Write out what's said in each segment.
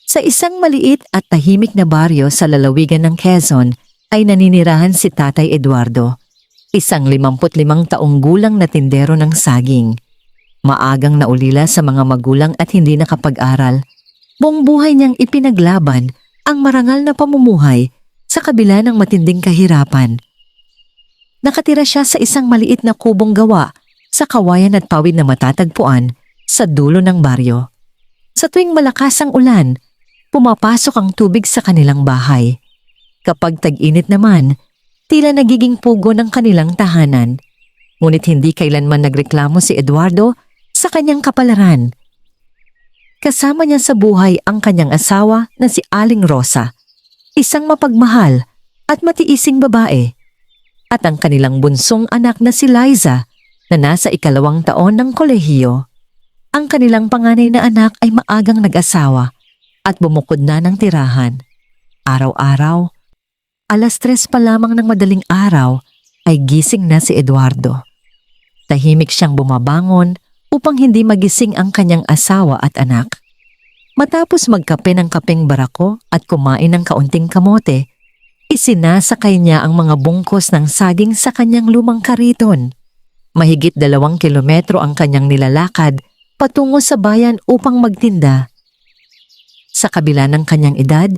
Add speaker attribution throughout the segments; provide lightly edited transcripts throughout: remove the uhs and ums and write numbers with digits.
Speaker 1: Sa isang maliit at tahimik na baryo sa lalawigan ng Quezon ay naninirahan si Tatay Eduardo, isang 55 taong gulang na tindero ng saging. Maagang naulila sa mga magulang at hindi nakapag-aral. Buong buhay niyang ipinaglaban ang marangal na pamumuhay sa kabila ng matinding kahirapan. Nakatira siya sa isang maliit na kubong gawa sa kawayan at pawid na matatagpuan sa dulo ng baryo. Sa tuwing malakas ang ulan, pumapasok ang tubig sa kanilang bahay. Kapag tag-init naman, tila nagiging pugo ng kanilang tahanan. Ngunit hindi kailanman nagreklamo si Eduardo sa kanyang kapalaran. Kasama niya sa buhay ang kanyang asawa na si Aling Rosa, isang mapagmahal at matiising babae, at ang kanilang bunsong anak na si Liza na nasa 2 taon ng kolehiyo. Ang kanilang panganay na anak ay maagang nag-asawa at bumukod na ng tirahan. Araw-araw, 3:00 pa lamang ng madaling araw ay gising na si Eduardo. Tahimik siyang bumabangon upang hindi magising ang kanyang asawa at anak. Matapos magkape ng kapeng barako at kumain ng kaunting kamote, isinasakay niya ang mga bungkos ng saging sa kanyang lumang kariton. Mahigit 2 kilometro ang kanyang nilalakad patungo sa bayan upang magtinda. Sa kabila ng kanyang edad,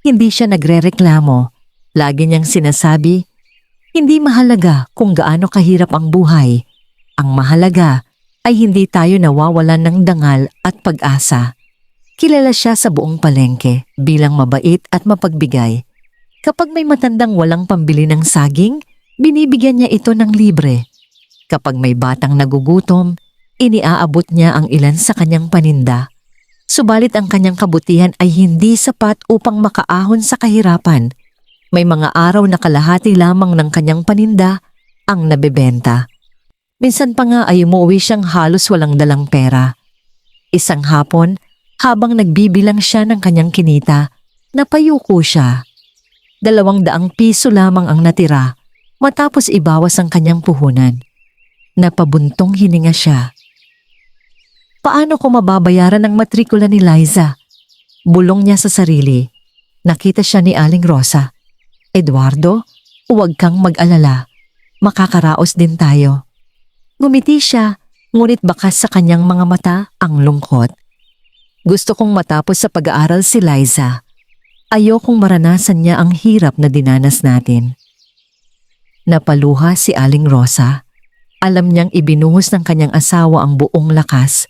Speaker 1: hindi siya nagrereklamo. Lagi niyang sinasabi, hindi mahalaga kung gaano kahirap ang buhay. Ang mahalaga ay hindi tayo nawawalan ng dangal at pag-asa. Kilala siya sa buong palengke bilang mabait at mapagbigay. Kapag may matandang walang pambili ng saging, binibigyan niya ito ng libre. Kapag may batang nagugutom, iniaabot niya ang ilan sa kanyang paninda. Subalit ang kanyang kabutihan ay hindi sapat upang makaahon sa kahirapan. May mga araw na kalahati lamang ng kanyang paninda ang nabebenta. Minsan pa nga ay umuwi siyang halos walang dalang pera. Isang hapon, habang nagbibilang siya ng kanyang kinita, napayuko siya. 200 piso lamang ang natira matapos ibawas ang kanyang puhunan. Napabuntong hininga siya. Paano ko mababayaran ang matrikula ni Liza? Bulong niya sa sarili. Nakita siya ni Aling Rosa. Eduardo, huwag kang mag-alala. Makakaraos din tayo. Ngumiti siya, ngunit bakas sa kanyang mga mata ang lungkot. Gusto kong matapos sa pag-aaral si Liza. Ayokong maranasan niya ang hirap na dinanas natin. Napaluha si Aling Rosa. Alam niyang ibinuhos ng kanyang asawa ang buong lakas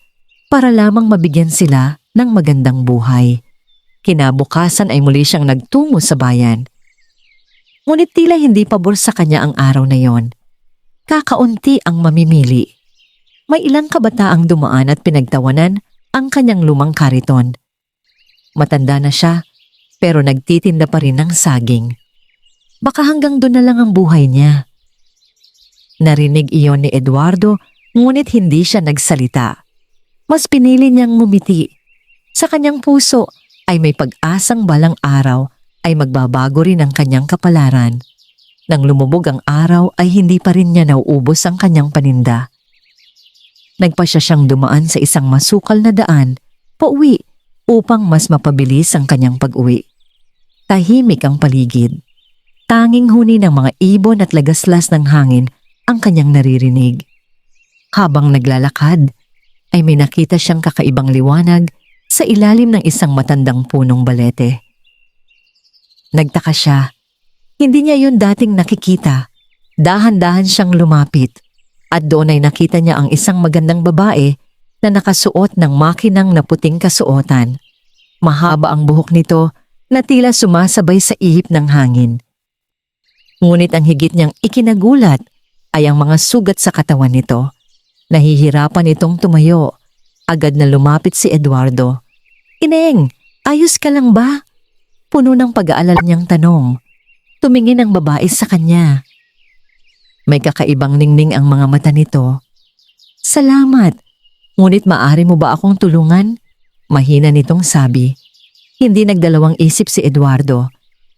Speaker 1: para lamang mabigyan sila ng magandang buhay. Kinabukasan ay muli siyang nagtungo sa bayan. Ngunit tila hindi pabor sa kanya ang araw na yon. Kakaunti ang mamimili. May ilang kabataang dumaan at pinagtawanan ang kanyang lumang kariton. Matanda na siya, pero nagtitinda pa rin ng saging. Baka hanggang doon na lang ang buhay niya. Narinig iyon ni Eduardo, ngunit hindi siya nagsalita. Mas pinili niyang ngumiti. Sa kanyang puso ay may pag-asang balang araw ay magbabago rin ang kanyang kapalaran. Nang lumubog ang araw ay hindi pa rin niya nauubos ang kanyang paninda. Nagpasya siyang dumaan sa isang masukal na daan, pauwi, upang mas mapabilis ang kanyang pag-uwi. Tahimik ang paligid. Tanging huni ng mga ibon at lagaslas ng hangin ang kanyang naririnig. Habang naglalakad, ay may nakita siyang kakaibang liwanag sa ilalim ng isang matandang punong balete. Nagtaka siya. Hindi niya yun dating nakikita. Dahan-dahan siyang lumapit at doon ay nakita niya ang isang magandang babae na nakasuot ng makinang na puting kasuotan. Mahaba ang buhok nito na tila sumasabay sa ihip ng hangin. Ngunit ang higit niyang ikinagulat ay ang mga sugat sa katawan nito. Nahihirapan itong tumayo. Agad na lumapit si Eduardo. Ineng, ayos ka lang ba? Puno ng pag-aalala niyang tanong. Tumingin ang babae sa kanya. May kakaibang ningning ang mga mata nito. Salamat. Ngunit maaari mo ba akong tulungan? Mahina nitong sabi. Hindi nagdalawang isip si Eduardo.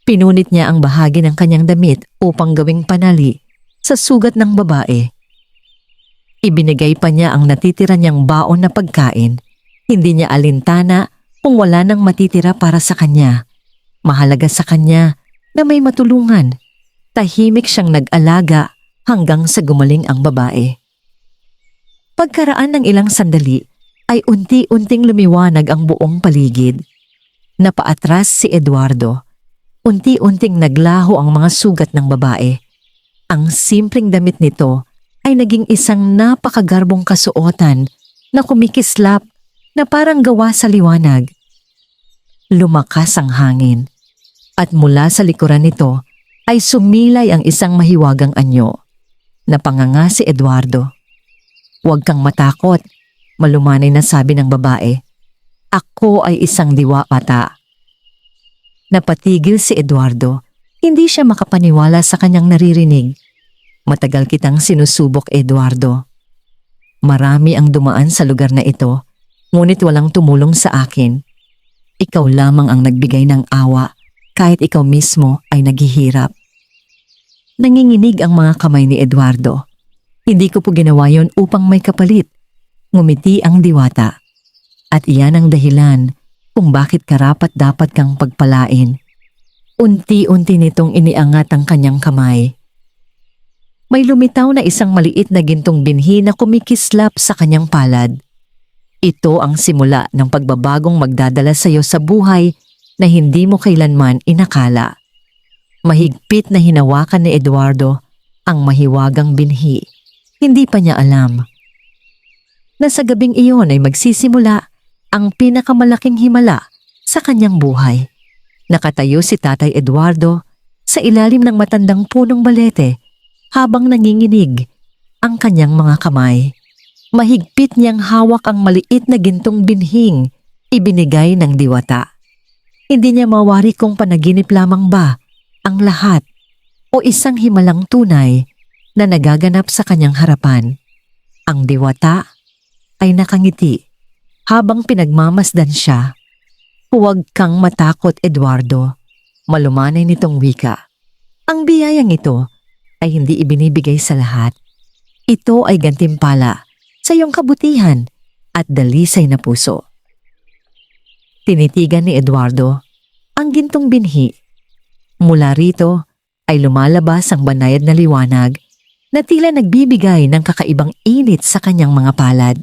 Speaker 1: Pinunit niya ang bahagi ng kanyang damit upang gawing panali sa sugat ng babae. Ibinigay pa niya ang natitira niyang baon na pagkain. Hindi niya alintana Kung wala nang matitira para sa kanya, mahalaga sa kanya na may matulungan. Tahimik siyang nag-alaga hanggang sa gumaling ang babae. Pagkaraan ng ilang sandali ay unti-unting lumiwanag ang buong paligid. Napaatras si Eduardo. Unti-unting naglaho ang mga sugat ng babae. Ang simpleng damit nito ay naging isang napakagarbong kasuotan na kumikislap na parang gawa sa liwanag. Lumakas ang hangin at mula sa likuran nito ay sumilay ang isang mahiwagang anyo. Napanganga si Eduardo. "Huwag kang matakot," malumanay na sabi ng babae. "Ako ay isang diwa ata." Napatigil si Eduardo. Hindi siya makapaniwala sa kanyang naririnig. "Matagal kitang sinusubok, Eduardo. Marami ang dumaan sa lugar na ito, ngunit walang tumulong sa akin. Ikaw lamang ang nagbigay ng awa kahit ikaw mismo ay naghihirap." Nanginginig ang mga kamay ni Eduardo. "Hindi ko po ginawa yon upang may kapalit." Ngumiti ang diwata. "At iyan ang dahilan kung bakit karapat-dapat kang pagpalain." Unti-unti nitong iniangat ang kanyang kamay. May lumitaw na isang maliit na gintong binhi na kumikislap sa kanyang palad. Ito ang simula ng pagbabagong magdadala sa iyo sa buhay na hindi mo kailanman inakala. Mahigpit na hinawakan ni Eduardo ang mahiwagang binhi. Hindi pa niya alam na sa gabing iyon ay magsisimula ang pinakamalaking himala sa kanyang buhay. Nakatayo si Tatay Eduardo sa ilalim ng matandang punong balete habang nanginginig ang kanyang mga kamay. Mahigpit niyang hawak ang maliit na gintong binhing ibinigay ng diwata. Hindi niya mawari kung panaginip lamang ba ang lahat o isang himalang tunay na nagaganap sa kanyang harapan. Ang diwata ay nakangiti habang pinagmamasdan siya. "Huwag kang matakot, Eduardo," malumanay nitong wika. "Ang biyayang ito ay hindi ibinibigay sa lahat. Ito ay gantimpala sa iyong kabutihan at dalisay na puso." Tinitigan ni Eduardo ang gintong binhi. Mula rito ay lumalabas ang banayad na liwanag na tila nagbibigay ng kakaibang init sa kanyang mga palad.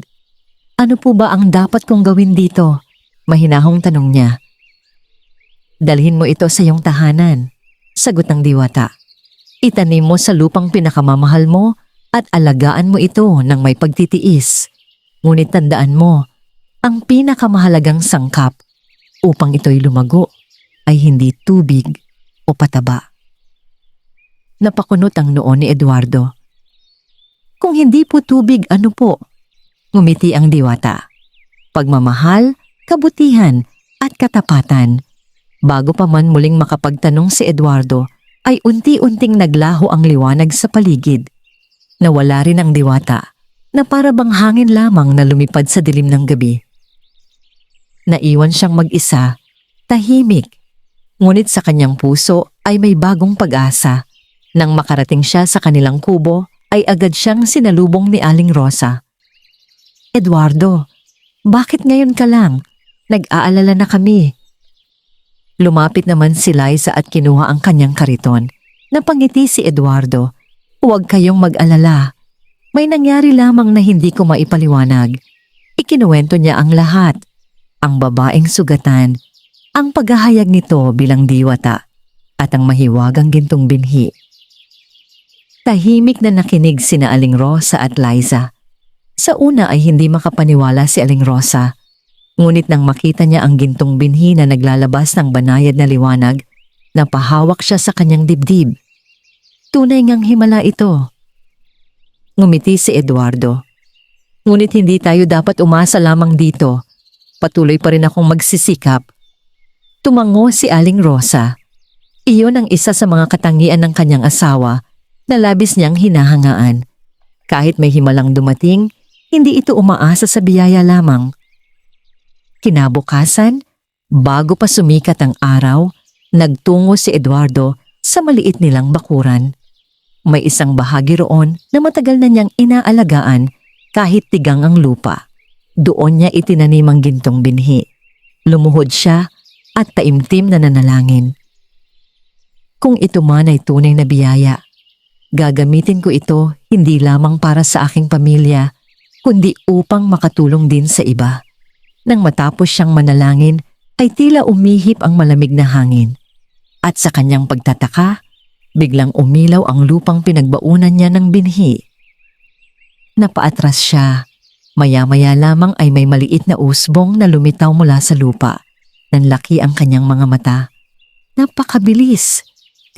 Speaker 1: "Ano po ba ang dapat kong gawin dito?" mahinahong tanong niya. "Dalhin mo ito sa iyong tahanan," sagot ng diwata. "Itanim mo sa lupang pinakamamahal mo at alagaan mo ito ng may pagtitiis. Ngunit tandaan mo, ang pinakamahalagang sangkap upang ito'y lumago ay hindi tubig o pataba." Napakunot ang noo ni Eduardo. "Kung hindi po tubig, ano po?" Ngumiti ang diwata. "Pagmamahal, kabutihan at katapatan." Bago pa man muling makapagtanong si Eduardo, ay unti-unting naglaho ang liwanag sa paligid. Nawala rin ang diwata na para bang hangin lamang na lumipad sa dilim ng gabi. Naiwan siyang mag-isa, tahimik. Ngunit sa kanyang puso ay may bagong pag-asa. Nang makarating siya sa kanilang kubo, ay agad siyang sinalubong ni Aling Rosa. "Eduardo, bakit ngayon ka lang? Nag-aalala na kami." Lumapit naman si Liza at kinuha ang kanyang kariton. Napangiti si Eduardo. "Huwag kayong mag-alala. May nangyari lamang na hindi ko maipaliwanag." Ikinuwento niya ang lahat. Ang babaeng sugatan, ang paghahayag nito bilang diwata, at ang mahiwagang gintong binhi. Tahimik na nakinig sina Aling Rosa at Liza. Sa una ay hindi makapaniwala si Aling Rosa. Ngunit nang makita niya ang gintong binhi na naglalabas ng banayad na liwanag, napahawak siya sa kanyang dibdib. Tunay ngang himala ito. Ngumiti si Eduardo. "Ngunit hindi tayo dapat umasa lamang dito. Patuloy pa rin akong magsisikap." Tumango si Aling Rosa. Iyon ang isa sa mga katangian ng kanyang asawa na labis niyang hinahangaan. Kahit may himalang dumating, hindi ito umaasa sa biyaya lamang. Kinabukasan, bago pa sumikat ang araw, nagtungo si Eduardo sa maliit nilang bakuran. May isang bahagi roon na matagal na niyang inaalagaan kahit tigang ang lupa. Doon niya itinanim ang gintong binhi. Lumuhod siya at taimtim na nanalangin. Kung ito man ay tunay na biyaya, gagamitin ko ito hindi lamang para sa aking pamilya, kundi upang makatulong din sa iba. Nang matapos siyang manalangin, ay tila umihip ang malamig na hangin. At sa kanyang pagtataka, biglang umilaw ang lupang pinagbaunan niya ng binhi. Napaatras siya. Maya-maya lamang ay may maliit na usbong na lumitaw mula sa lupa. Nanlaki ang kanyang mga mata. Napakabilis.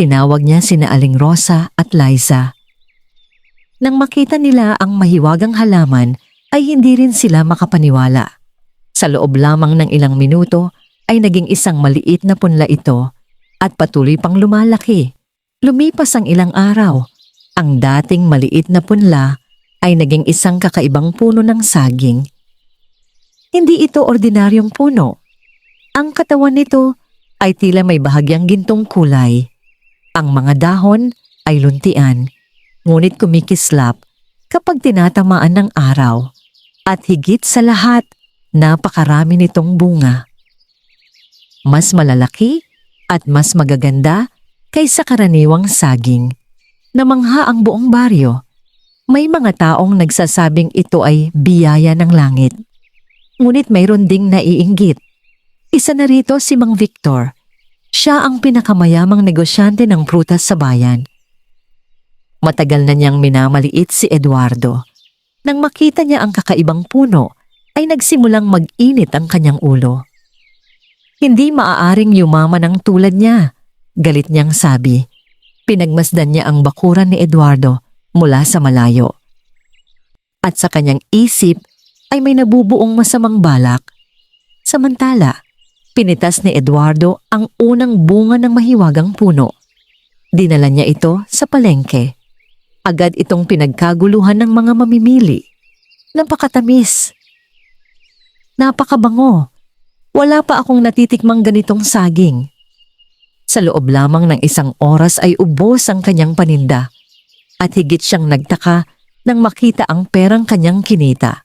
Speaker 1: Tinawag niya sina Aling Rosa at Liza. Nang makita nila ang mahiwagang halaman, ay hindi rin sila makapaniwala. Sa loob lamang ng ilang minuto ay naging isang maliit na punla ito at patuloy pang lumalaki. Lumipas ang ilang araw. Ang dating maliit na punla ay naging isang kakaibang puno ng saging. Hindi ito ordinaryong puno. Ang katawan nito ay tila may bahagyang gintong kulay. Ang mga dahon ay luntian, ngunit kumikislap kapag tinatamaan ng araw. At higit sa lahat, napakarami nitong bunga. Mas malalaki at mas magaganda kaysa karaniwang saging. Namangha ang buong baryo. May mga taong nagsasabing ito ay biyaya ng langit. Ngunit mayroon ding naiinggit. Isa na rito si Mang Victor. Siya ang pinakamayamang negosyante ng prutas sa bayan. Matagal na niyang minamaliit si Eduardo. Nang makita niya ang kakaibang puno, ay nagsimulang mag-init ang kanyang ulo. Hindi maaaring yumaman ang tulad niya, galit niyang sabi. Pinagmasdan niya ang bakuran ni Eduardo mula sa malayo. At sa kanyang isip ay may nabubuong masamang balak. Samantala, pinitas ni Eduardo ang unang bunga ng mahiwagang puno. Dinala niya ito sa palengke. Agad itong pinagkaguluhan ng mga mamimili. Napakatamis. Napakabango. Wala pa akong natitikmang ganitong saging. Sa loob lamang ng isang oras ay ubos ang kanyang paninda. At higit siyang nagtaka nang makita ang perang kanyang kinita.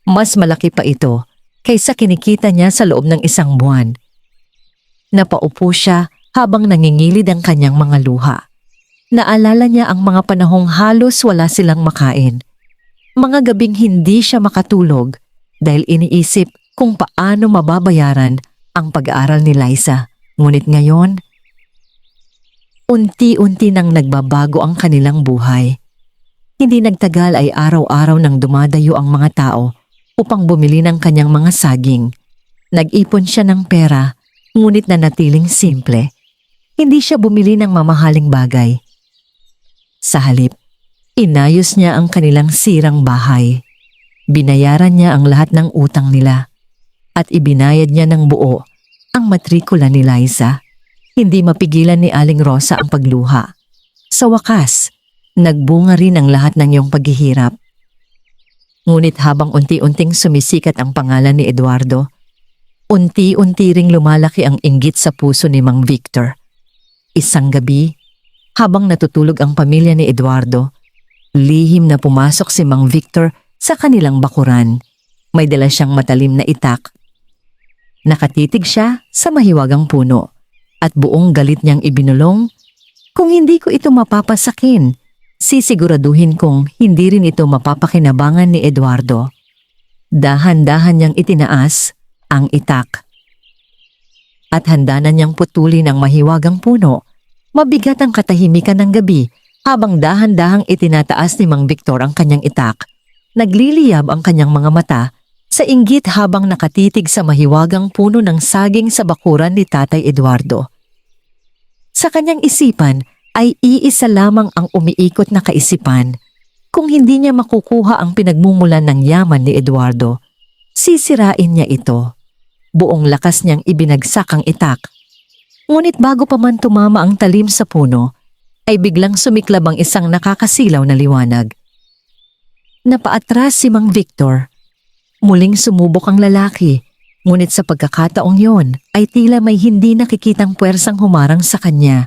Speaker 1: Mas malaki pa ito kaysa kinikita niya sa loob ng isang buwan. Napaupo siya habang nangingilid ang kanyang mga luha. Naalala niya ang mga panahong halos wala silang makain. Mga gabing hindi siya makatulog dahil iniisip kung paano mababayaran ang pag-aaral ni Liza. Ngunit ngayon, unti-unti nang nagbabago ang kanilang buhay. Hindi nagtagal ay araw-araw nang dumadayo ang mga tao upang bumili ng kanyang mga saging. Nag-ipon siya ng pera, ngunit nanatiling simple. Hindi siya bumili ng mamahaling bagay. Sa halip, inayos niya ang kanilang sirang bahay. Binayaran niya ang lahat ng utang nila at ibinayad niya ng buo ang matrikula ni Liza. Hindi mapigilan ni Aling Rosa ang pagluha. Sa wakas, nagbunga rin ang lahat ng iyong paghihirap. Ngunit habang unti-unting sumisikat ang pangalan ni Eduardo, unti-unti ring lumalaki ang inggit sa puso ni Mang Victor. Isang gabi, habang natutulog ang pamilya ni Eduardo, lihim na pumasok si Mang Victor sa kanilang bakuran. May dala siyang matalim na itak. Nakatitig siya sa mahiwagang puno. At buong galit niyang ibinulong, kung hindi ko ito mapapasakin, sisiguraduhin kong hindi rin ito mapapakinabangan ni Eduardo. Dahan-dahan niyang itinaas ang itak. At handa na niyang putulin ang mahiwagang puno. Mabigat ang katahimikan ng gabi habang dahan-dahang itinataas ni Mang Victor ang kanyang itak. Nagliliyab ang kanyang mga mata sa inggit habang nakatitig sa mahiwagang puno ng saging sa bakuran ni Tatay Eduardo. Sa kanyang isipan ay iisa lamang ang umiikot na kaisipan. Kung hindi niya makukuha ang pinagmumulan ng yaman ni Eduardo, sisirain niya ito. Buong lakas niyang ibinagsak ang itak. Ngunit bago pa man tumama ang talim sa puno, ay biglang sumiklab ang isang nakakasilaw na liwanag. Napaatras si Mang Victor. Muling sumubok ang lalaki, ngunit sa pagkakataong yon ay tila may hindi nakikitang puwersang humarang sa kanya.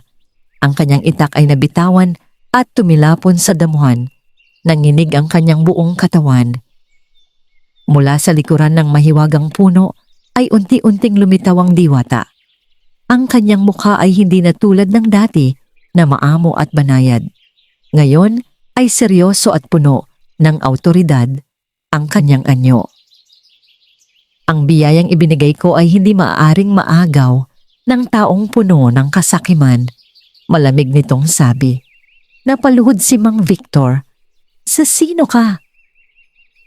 Speaker 1: Ang kanyang itak ay nabitawan at tumilapon sa damuhan. Nanginig ang kanyang buong katawan. Mula sa likuran ng mahiwagang puno ay unti-unting lumitaw ang diwata. Ang kanyang mukha ay hindi na tulad ng dati na maamo at banayad. Ngayon ay seryoso at puno ng awtoridad ang kanyang anyo. Ang biyayang ibinigay ko ay hindi maaaring maagaw ng taong puno ng kasakiman. Malamig nitong sabi. Napaluhod si Mang Victor. Sa sino ka?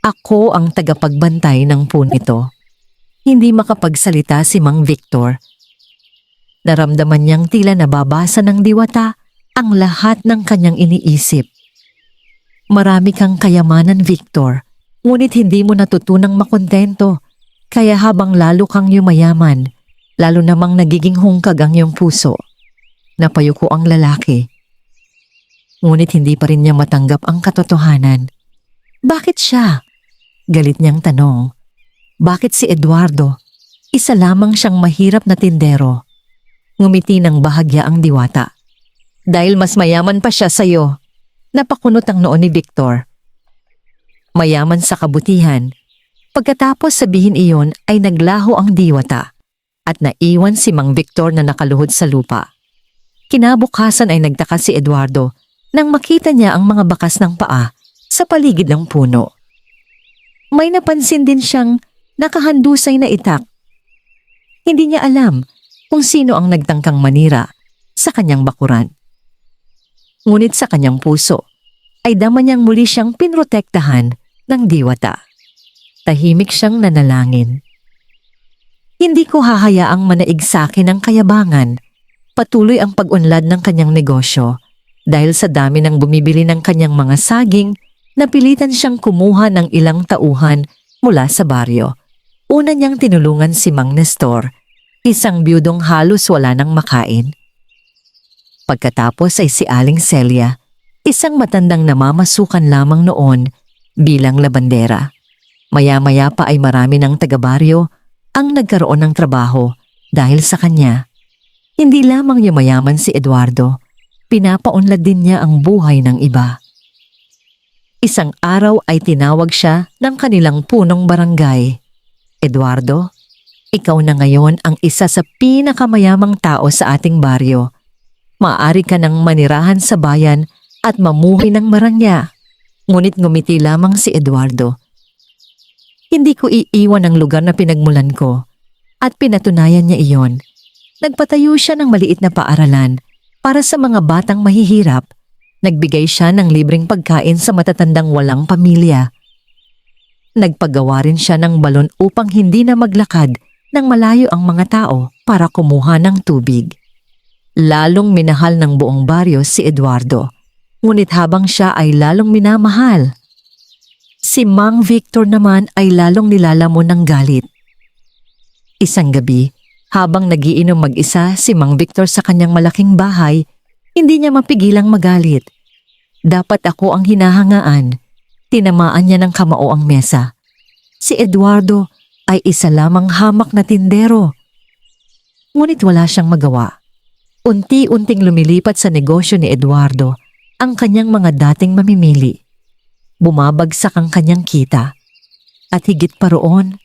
Speaker 1: Ako ang tagapagbantay ng puno ito. Hindi makapagsalita si Mang Victor. Naramdaman niyang tila nababasa ng diwata ang lahat ng kanyang iniisip. Marami kang kayamanan, Victor, ngunit hindi mo natutunang makontento. Kaya habang lalo kang yumayaman, lalo namang nagiging hungkag ang iyong puso. Napayuko ang lalaki. Ngunit hindi pa rin niya matanggap ang katotohanan. Bakit siya? Galit niyang tanong. Bakit si Eduardo? Isa lamang siyang mahirap na tindero. Ngumiti ng bahagya ang diwata. Dahil mas mayaman pa siya sa'yo. Napakunot ang noo ni Victor. Mayaman sa kabutihan. Pagkatapos sabihin iyon ay naglaho ang diwata at naiwan si Mang Victor na nakaluhod sa lupa. Kinabukasan ay nagtaka si Eduardo nang makita niya ang mga bakas ng paa sa paligid ng puno. May napansin din siyang nakahandusay na itak. Hindi niya alam kung sino ang nagtangkang manira sa kanyang bakuran. Ngunit sa kanyang puso ay dama niyang muli siyang pinrotektahan ng diwata. Tahimik siyang nanalangin. Hindi ko hahayaang manaig sa akin ang kayabangan. Patuloy ang pag-unlad ng kanyang negosyo dahil sa dami ng bumibili ng kanyang mga saging, napilitan siyang kumuha ng ilang tauhan mula sa baryo. Una niyang tinulungan si Mang Nestor, isang biyudong halos wala nang makain. Pagkatapos ay si Aling Celia, isang matandang namamasukan lamang noon bilang labandera. Maya-maya pa ay marami ng taga-baryo ang nagkaroon ng trabaho dahil sa kanya. Hindi lamang yumayaman si Eduardo, pinapaunlad din niya ang buhay ng iba. Isang araw ay tinawag siya ng kanilang punong barangay. Eduardo, ikaw na ngayon ang isa sa pinakamayamang tao sa ating baryo. Maaari ka nang manirahan sa bayan at mamuhay ng marangya. Ngunit ngumiti lamang si Eduardo. Hindi ko iiwan ang lugar na pinagmulan ko at pinatunayan niya iyon. Nagpatayo siya ng maliit na paaralan para sa mga batang mahihirap. Nagbigay siya ng libreng pagkain sa matatandang walang pamilya. Nagpagawa rin siya ng balon upang hindi na maglakad nang malayo ang mga tao para kumuha ng tubig. Lalong minahal ng buong baryo si Eduardo, ngunit habang siya ay lalong minamahal, si Mang Victor naman ay lalong nilalamon ng galit. Isang gabi, habang nagiinom mag-isa si Mang Victor sa kanyang malaking bahay, hindi niya mapigilang magalit. Dapat ako ang hinahangaan. Tinamaan niya ng kamao ang mesa. Si Eduardo ay isa lamang hamak na tindero. Ngunit wala siyang magawa. Unti-unting lumilipat sa negosyo ni Eduardo ang kanyang mga dating mamimili. Bumabagsak ang kanyang kita. At higit pa roon,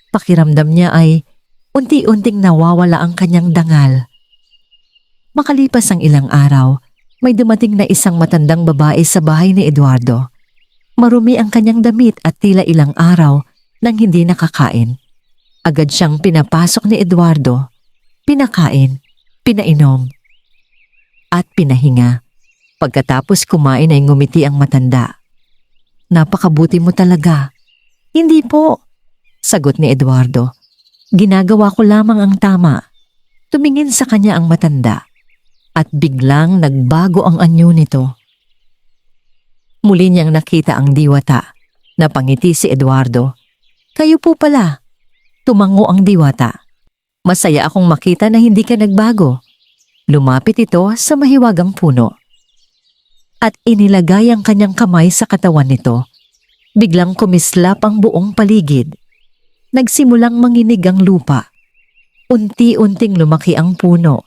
Speaker 1: pakiramdam niya ay unti-unting nawawala ang kanyang dangal. Makalipas ang ilang araw, may dumating na isang matandang babae sa bahay ni Eduardo. Marumi ang kanyang damit at tila ilang araw nang hindi nakakain. Agad siyang pinapasok ni Eduardo, pinakain, pinainom, at pinahinga. Pagkatapos kumain ay ngumiti ang matanda. Napakabuti mo talaga. Hindi po, sagot ni Eduardo. Ginagawa ko lamang ang tama. Tumingin sa kanya ang matanda at biglang nagbago ang anyo nito. Muli niyang nakita ang diwata. Napangiti si Eduardo. Kayo po pala. Tumango ang diwata. Masaya akong makita na hindi ka nagbago. Lumapit ito sa mahiwagang puno. At inilagay ang kanyang kamay sa katawan nito. Biglang kumislap ang buong paligid. Nagsimulang manginig ang lupa. Unti-unting lumaki ang puno.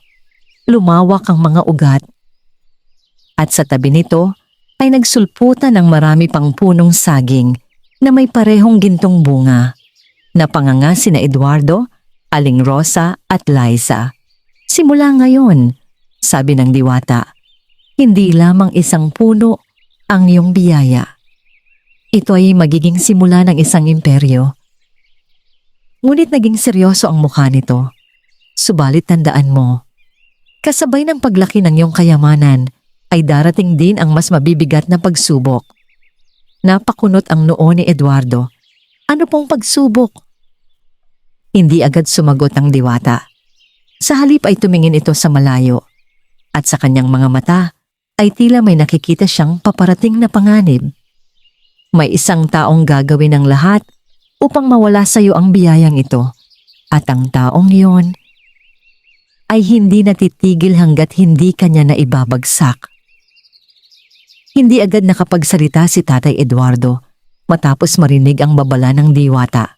Speaker 1: Lumawak ang mga ugat. At sa tabi nito ay nagsulputan ng marami pang punong saging na may parehong gintong bunga. Napanganga sina Eduardo, Aling Rosa at Liza. Simula ngayon, sabi ng diwata, hindi lamang isang puno ang iyong biyaya. Ito ay magiging simula ng isang imperyo. Ngunit naging seryoso ang mukha nito. Subalit tandaan mo, kasabay ng paglaki ng iyong kayamanan ay darating din ang mas mabibigat na pagsubok. Napakunot ang noo ni Eduardo. Ano pong pagsubok? Hindi agad sumagot ang diwata. Sa halip ay tumingin ito sa malayo at sa kanyang mga mata ay tila may nakikita siyang paparating na panganib. May isang taong gagawin ang lahat upang mawala sa iyo ang biyayang ito at ang taong iyon ay hindi natitigil hanggat hindi kanya na ibabagsak. Hindi agad nakapagsalita si Tatay Eduardo matapos marinig ang babala ng diwata.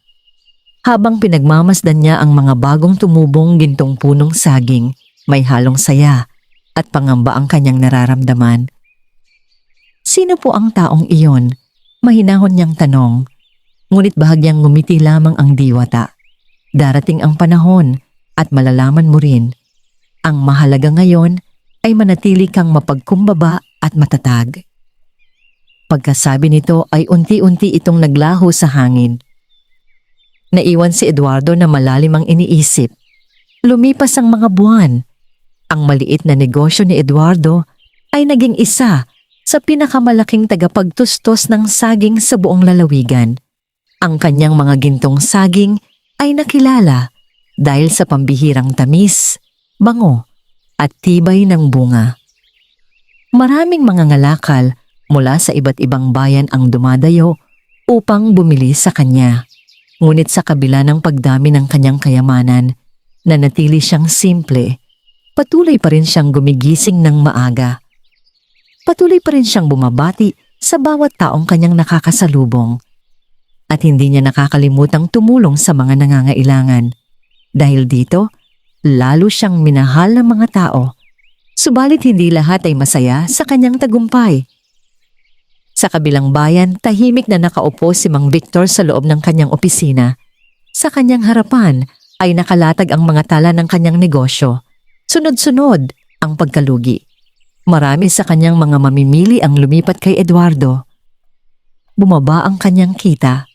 Speaker 1: Habang pinagmamasdan niya ang mga bagong tumubong gintong punong saging, may halong saya at pangamba ang kanyang nararamdaman. Sino po ang taong iyon? Mahinahon niyang tanong, ngunit bahagyang ngumiti lamang ang diwata. Darating ang panahon at malalaman mo rin. Ang mahalaga ngayon ay manatili kang mapagkumbaba at matatag. Pagkasabi nito ay unti-unti itong naglaho sa hangin. Naiwan si Eduardo na malalim ang iniisip. Lumipas ang mga buwan. Ang maliit na negosyo ni Eduardo ay naging isa sa pinakamalaking tagapagtustos ng saging sa buong lalawigan. Ang kanyang mga gintong saging ay nakilala dahil sa pambihirang tamis, bango at tibay ng bunga. Maraming mga ngalakal mula sa iba't ibang bayan ang dumadayo upang bumili sa kanya. Ngunit sa kabila ng pagdami ng kanyang kayamanan, nanatili siyang simple. Patuloy pa rin siyang gumigising ng maaga. Patuloy pa rin siyang bumabati sa bawat taong kanyang nakakasalubong. At hindi niya nakakalimutang tumulong sa mga nangangailangan. Dahil dito, lalo siyang minahal ng mga tao. Subalit hindi lahat ay masaya sa kanyang tagumpay. Sa kabilang bayan, tahimik na nakaupo si Mang Victor sa loob ng kanyang opisina. Sa kanyang harapan ay nakalatag ang mga tala ng kanyang negosyo. Sunod-sunod ang pagkalugi. Marami sa kanyang mga mamimili ang lumipat kay Eduardo. Bumaba ang kanyang kita.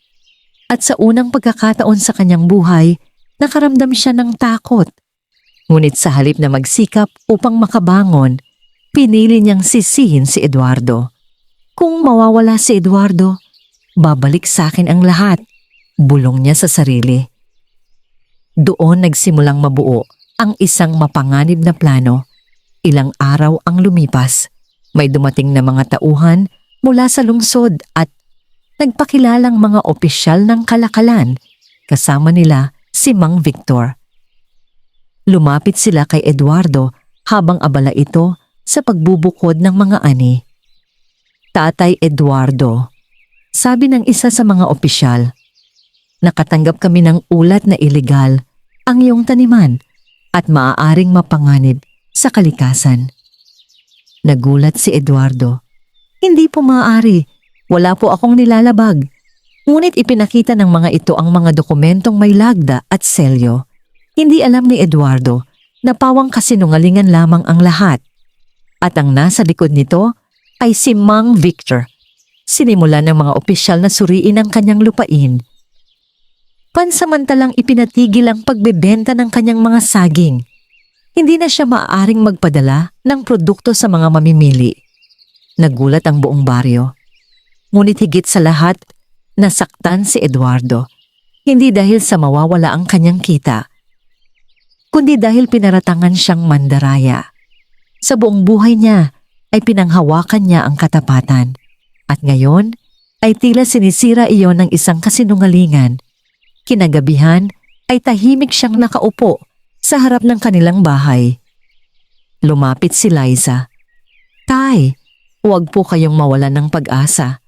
Speaker 1: At sa unang pagkakataon sa kanyang buhay, nakaramdam siya ng takot. Ngunit sa halip na magsikap upang makabangon, pinili niyang sisihin si Eduardo. Kung mawawala si Eduardo, babalik sa akin ang lahat, bulong niya sa sarili. Doon nagsimulang mabuo ang isang mapanganib na plano. Ilang araw ang lumipas. May dumating na mga tauhan mula sa lungsod at nagpakilalang mga opisyal ng kalakalan. Kasama nila si Mang Victor. Lumapit sila kay Eduardo habang abala ito sa pagbubukod ng mga ani. Tatay Eduardo, sabi ng isa sa mga opisyal, nakatanggap kami ng ulat na ilegal ang iyong taniman at maaaring mapanganib sa kalikasan. Nagulat si Eduardo. Hindi po maaari. Wala po akong nilalabag. Ngunit ipinakita ng mga ito ang mga dokumentong may lagda at selyo. Hindi alam ni Eduardo na pawang kasinungalingan lamang ang lahat. At ang nasa likod nito ay si Mang Victor. Sinimula ng mga opisyal na suriin ang kanyang lupain. Pansamantalang ipinatigil ang pagbebenta ng kanyang mga saging. Hindi na siya maaaring magpadala ng produkto sa mga mamimili. Nagulat ang buong baryo. Ngunit higit sa lahat, nasaktan si Eduardo. Hindi dahil sa mawawala ang kanyang kita, kundi dahil pinaratangan siyang mandaraya. Sa buong buhay niya ay pinanghawakan niya ang katapatan. At ngayon ay tila sinisira iyon ng isang kasinungalingan. Kinagabihan ay tahimik siyang nakaupo sa harap ng kanilang bahay. Lumapit si Liza. Tay, huwag po kayong mawalan ng pag-asa.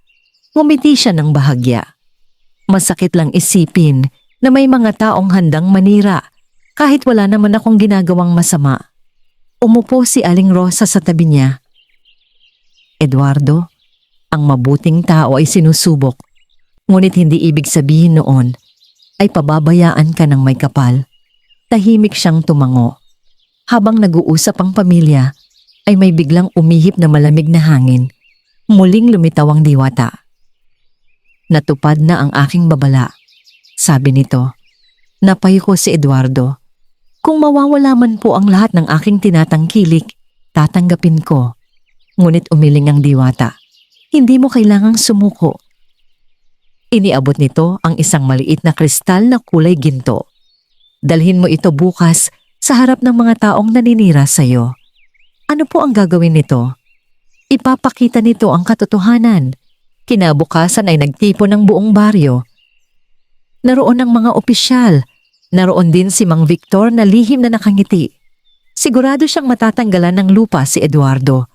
Speaker 1: Ngumiti siya ng bahagya. Masakit lang isipin na may mga taong handang manira kahit wala naman akong ginagawang masama. Umupo si Aling Rosa sa tabi niya. Eduardo, ang mabuting tao ay sinusubok. Ngunit hindi ibig sabihin noon ay pababayaan ka ng may kapal. Tahimik siyang tumango. Habang nag-uusap ang pamilya, ay may biglang umihip na malamig na hangin. Muling lumitaw ang diwata. Natupad na ang aking babala, sabi nito. Napayo ko si Eduardo. Kung mawawala man po ang lahat ng aking tinatangkilik, tatanggapin ko. Ngunit umiling ang diwata. Hindi mo kailangang sumuko. Iniabot nito ang isang maliit na kristal na kulay ginto. Dalhin mo ito bukas sa harap ng mga taong naninira sa iyo. Ano po ang gagawin nito? Ipapakita nito ang katotohanan. Kinabukasan ay nagtipon ng buong baryo. Naroon ang mga opisyal. Naroon din si Mang Victor na lihim na nakangiti. Sigurado siyang matatanggalan ng lupa si Eduardo.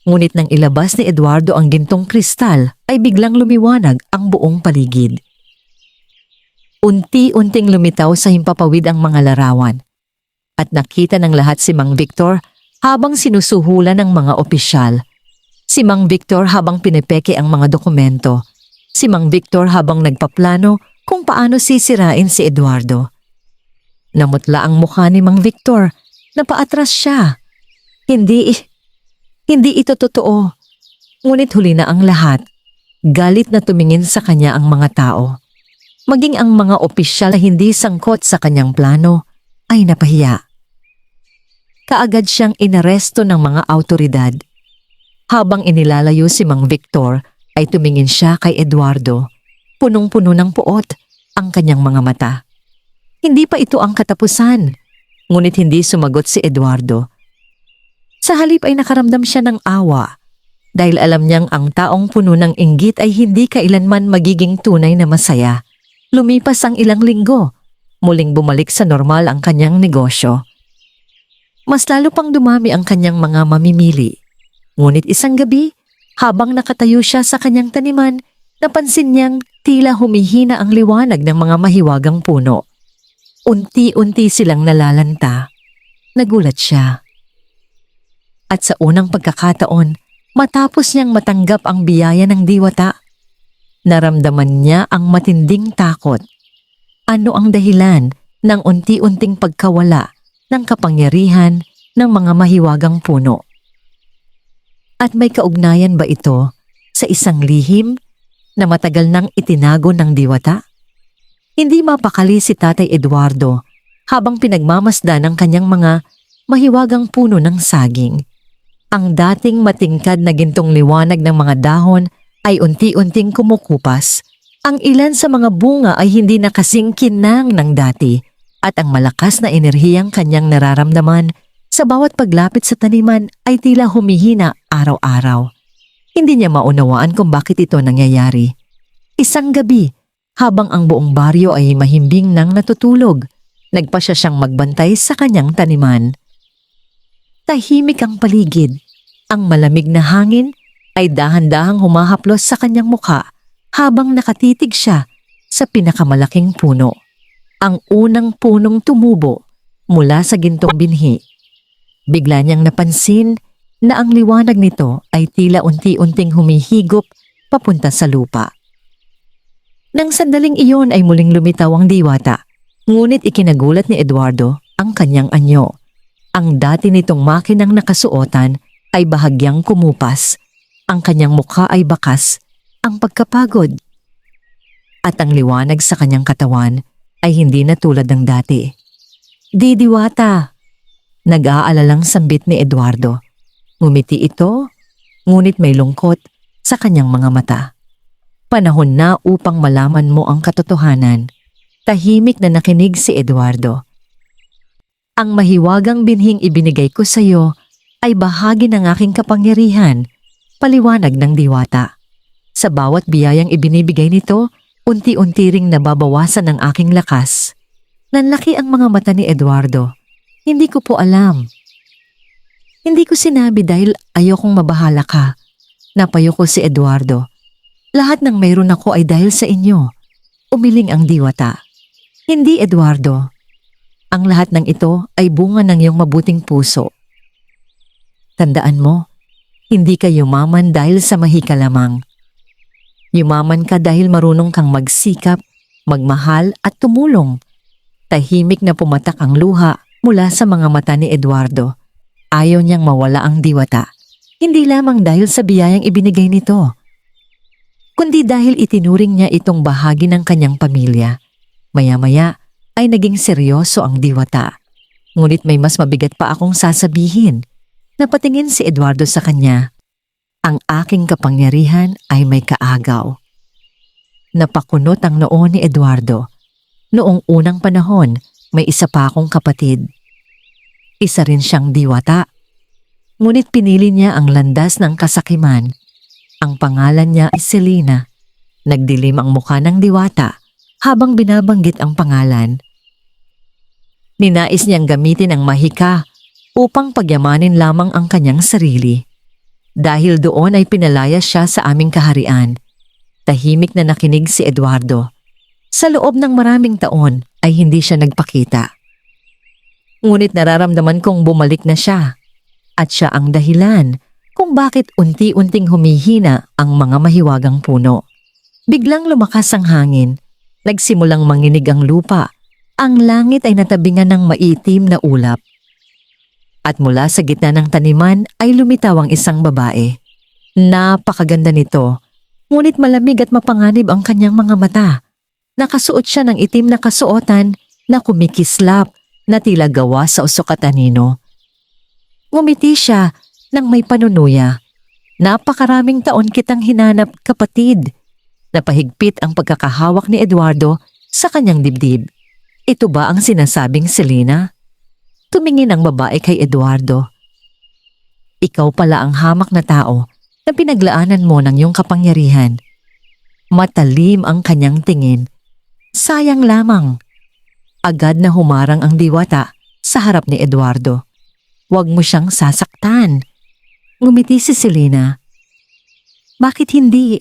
Speaker 1: Ngunit nang ilabas ni Eduardo ang gintong kristal ay biglang lumiwanag ang buong paligid. Unti-unting lumitaw sa himpapawid ang mga larawan. At nakita ng lahat si Mang Victor habang sinusuhulan ng mga opisyal. Si Mang Victor habang pinepeke ang mga dokumento. Si Mang Victor habang nagpaplano kung paano sisirain si Eduardo. Namutla ang mukha ni Mang Victor. Napaatras siya. Hindi ito totoo. Ngunit huli na ang lahat. Galit na tumingin sa kanya ang mga tao. Maging ang mga opisyal na hindi sangkot sa kanyang plano ay napahiya. Kaagad siyang inaresto ng mga awtoridad. Habang inilalayo si Mang Victor ay tumingin siya kay Eduardo. Punong-puno ng puot ang kanyang mga mata. Hindi pa ito ang katapusan. Ngunit hindi sumagot si Eduardo. Sa halip ay nakaramdam siya ng awa dahil alam niyang ang taong puno ng inggit ay hindi kailanman magiging tunay na masaya. Lumipas ang ilang linggo. Muling bumalik sa normal ang kanyang negosyo. Mas lalo pang dumami ang kanyang mga mamimili. Ngunit isang gabi, habang nakatayo siya sa kanyang taniman, napansin niyang tila humihina ang liwanag ng mga mahiwagang puno. Unti-unti silang nalalanta. Nagulat siya. At sa unang pagkakataon, matapos niyang matanggap ang biyaya ng diwata, naramdaman niya ang matinding takot. Ano ang dahilan ng unti-unting pagkawala ng kapangyarihan ng mga mahiwagang puno? At may kaugnayan ba ito sa isang lihim na matagal nang itinago ng diwata? Hindi mapakali si Tatay Eduardo habang pinagmamasdan ng kanyang mga mahiwagang puno ng saging. Ang dating matingkad na gintong liwanag ng mga dahon ay unti-unting kumukupas. Ang ilan sa mga bunga ay hindi na kasing kinang ng dati at ang malakas na enerhiyang kanyang nararamdaman sa bawat paglapit sa taniman ay tila humihina araw-araw. Hindi niya maunawaan kung bakit ito nangyayari. Isang gabi, habang ang buong baryo ay mahimbing nang natutulog, nagpasya siyang magbantay sa kanyang taniman. Tahimik ang paligid. Ang malamig na hangin ay dahan-dahang humahaplos sa kanyang mukha habang nakatitig siya sa pinakamalaking puno. Ang unang punong tumubo mula sa gintong binhi. Bigla niyang napansin na ang liwanag nito ay tila unti-unting humihigop papunta sa lupa. Nang sandaling iyon ay muling lumitaw ang diwata, ngunit ikinagulat ni Eduardo ang kanyang anyo. Ang dati nitong makinang nakasuotan ay bahagyang kumupas. Ang kanyang mukha ay bakas, ang pagkapagod. At ang liwanag sa kanyang katawan ay hindi na tulad ng dati. Di diwata! Nag-aalalang sambit ni Eduardo. Ngumiti ito, ngunit may lungkot sa kanyang mga mata. Panahon na upang malaman mo ang katotohanan. Tahimik na nakinig si Eduardo. Ang mahiwagang binhing ibinigay ko sa iyo ay bahagi ng aking kapangyarihan, paliwanag ng diwata. Sa bawat biyayang ibinibigay nito, unti-unti ring nababawasan ang aking lakas. Nanlaki ang mga mata ni Eduardo. Hindi ko po alam. Hindi ko sinabi dahil ayokong mabahala ka. Napayo ko si Eduardo. Lahat ng mayroon ako ay dahil sa inyo. Umiling ang diwata. Hindi, Eduardo. Ang lahat ng ito ay bunga ng iyong mabuting puso. Tandaan mo, hindi ka yumaman dahil sa mahika lamang. Yumaman ka dahil marunong kang magsikap magmahal at tumulong. Tahimik na pumatak ang luha mula sa mga mata ni Eduardo. Ayaw niyang mawala ang diwata. Hindi lamang dahil sa biyayang ibinigay nito, kundi dahil itinuring niya itong bahagi ng kanyang pamilya. Maya-maya ay naging seryoso ang diwata. Ngunit may mas mabigat pa akong sasabihin. Napatingin si Eduardo sa kanya. Ang aking kapangyarihan ay may kaagaw. Napakunot ang noo ni Eduardo. Noong unang panahon, may isa pa akong kapatid. Isa rin siyang diwata. Ngunit pinili niya ang landas ng kasakiman. Ang pangalan niya ay Selena. Nagdilim ang mukha ng diwata habang binabanggit ang pangalan. Ninais niyang gamitin ang mahika upang pagyamanin lamang ang kanyang sarili. Dahil doon ay pinalaya siya sa aming kaharian. Tahimik na nakinig si Eduardo. Sa loob ng maraming taon ay hindi siya nagpakita. Ngunit nararamdaman kong bumalik na siya. At siya ang dahilan kung bakit unti-unting humihina ang mga mahiwagang puno. Biglang lumakas ang hangin. Nagsimulang manginig ang lupa. Ang langit ay natabingan ng maitim na ulap. At mula sa gitna ng taniman ay lumitaw ang isang babae. Napakaganda nito, ngunit malamig at mapanganib ang kanyang mga mata. Nakasuot siya ng itim na kasuotan na kumikislap na tila gawa sa usok at anino. Ngumiti siya nang may panunuya. Napakaraming taon kitang hinanap, kapatid. Napahigpit ang pagkakahawak ni Eduardo sa kanyang dibdib. Ito ba ang sinasabing Selena? Tumingin ang babae kay Eduardo. Ikaw pala ang hamak na tao na pinaglaanan mo ng iyong kapangyarihan. Matalim ang kanyang tingin. Sayang lamang. Agad na humarang ang diwata sa harap ni Eduardo. Huwag mo siyang sasaktan. Ngumiti si Selena. Bakit hindi?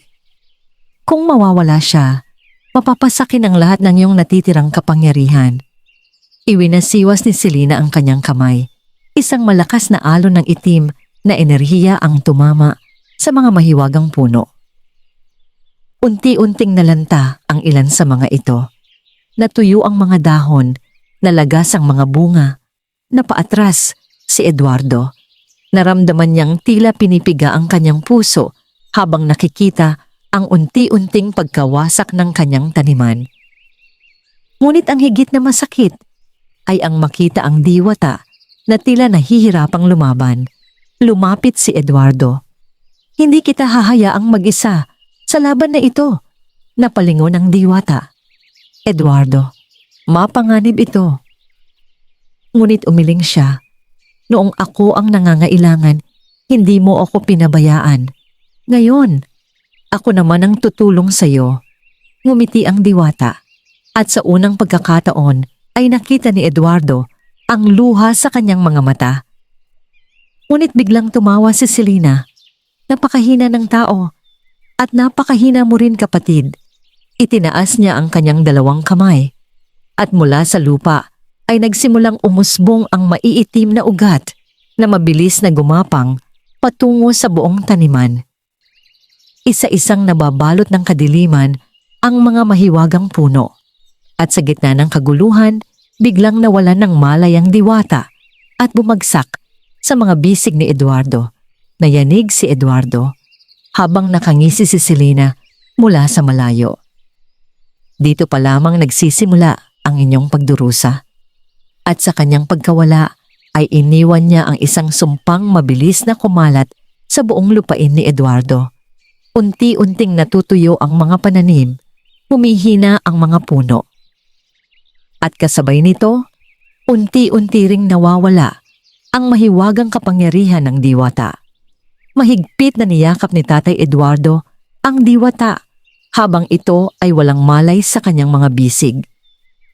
Speaker 1: Kung mawawala siya, mapapasakin ang lahat ng iyong natitirang kapangyarihan. Iwinasiwas ni Selena ang kanyang kamay. Isang malakas na alon ng itim na enerhiya ang tumama sa mga mahiwagang puno. Unti-unting nalanta ang ilan sa mga ito. Natuyo ang mga dahon, nalagas ang mga bunga, napaatras si Eduardo. Naramdaman niyang tila pinipiga ang kanyang puso habang nakikita ang unti-unting pagkawasak ng kanyang taniman. Ngunit ang higit na masakit ay ang makita ang diwata na tila nahihirapang lumaban. Lumapit si Eduardo. Hindi kita hahayaang mag-isa sa laban na ito, napalingon ang diwata. Eduardo, mapanganib ito. Ngunit umiling siya. Noong ako ang nangangailangan, hindi mo ako pinabayaan. Ngayon, ako naman ang tutulong sa iyo. Ngumiti ang diwata. At sa unang pagkakataon ay nakita ni Eduardo ang luha sa kanyang mga mata. Ngunit biglang tumawa si Selena. Napakahina ng tao. At napakahina mo rin, kapatid. Itinaas niya ang kanyang dalawang kamay. At mula sa lupa ay nagsimulang umusbong ang maiitim na ugat na mabilis na gumapang patungo sa buong taniman. Isa-isang nababalot ng kadiliman ang mga mahiwagang puno. At sa gitna ng kaguluhan, biglang nawalan ng malay ang diwata at bumagsak sa mga bisig ni Eduardo. Nayanig si Eduardo habang nakangisi si Selena mula sa malayo. Dito pa lamang nagsisimula ang inyong pagdurusa. At sa kanyang pagkawala ay iniwan niya ang isang sumpang mabilis na kumalat sa buong lupain ni Eduardo. Unti-unting natutuyo ang mga pananim, humihina ang mga puno. At kasabay nito, unti-unti ring nawawala ang mahiwagang kapangyarihan ng diwata. Mahigpit na niyakap ni Tatay Eduardo ang diwata habang ito ay walang malay sa kanyang mga bisig.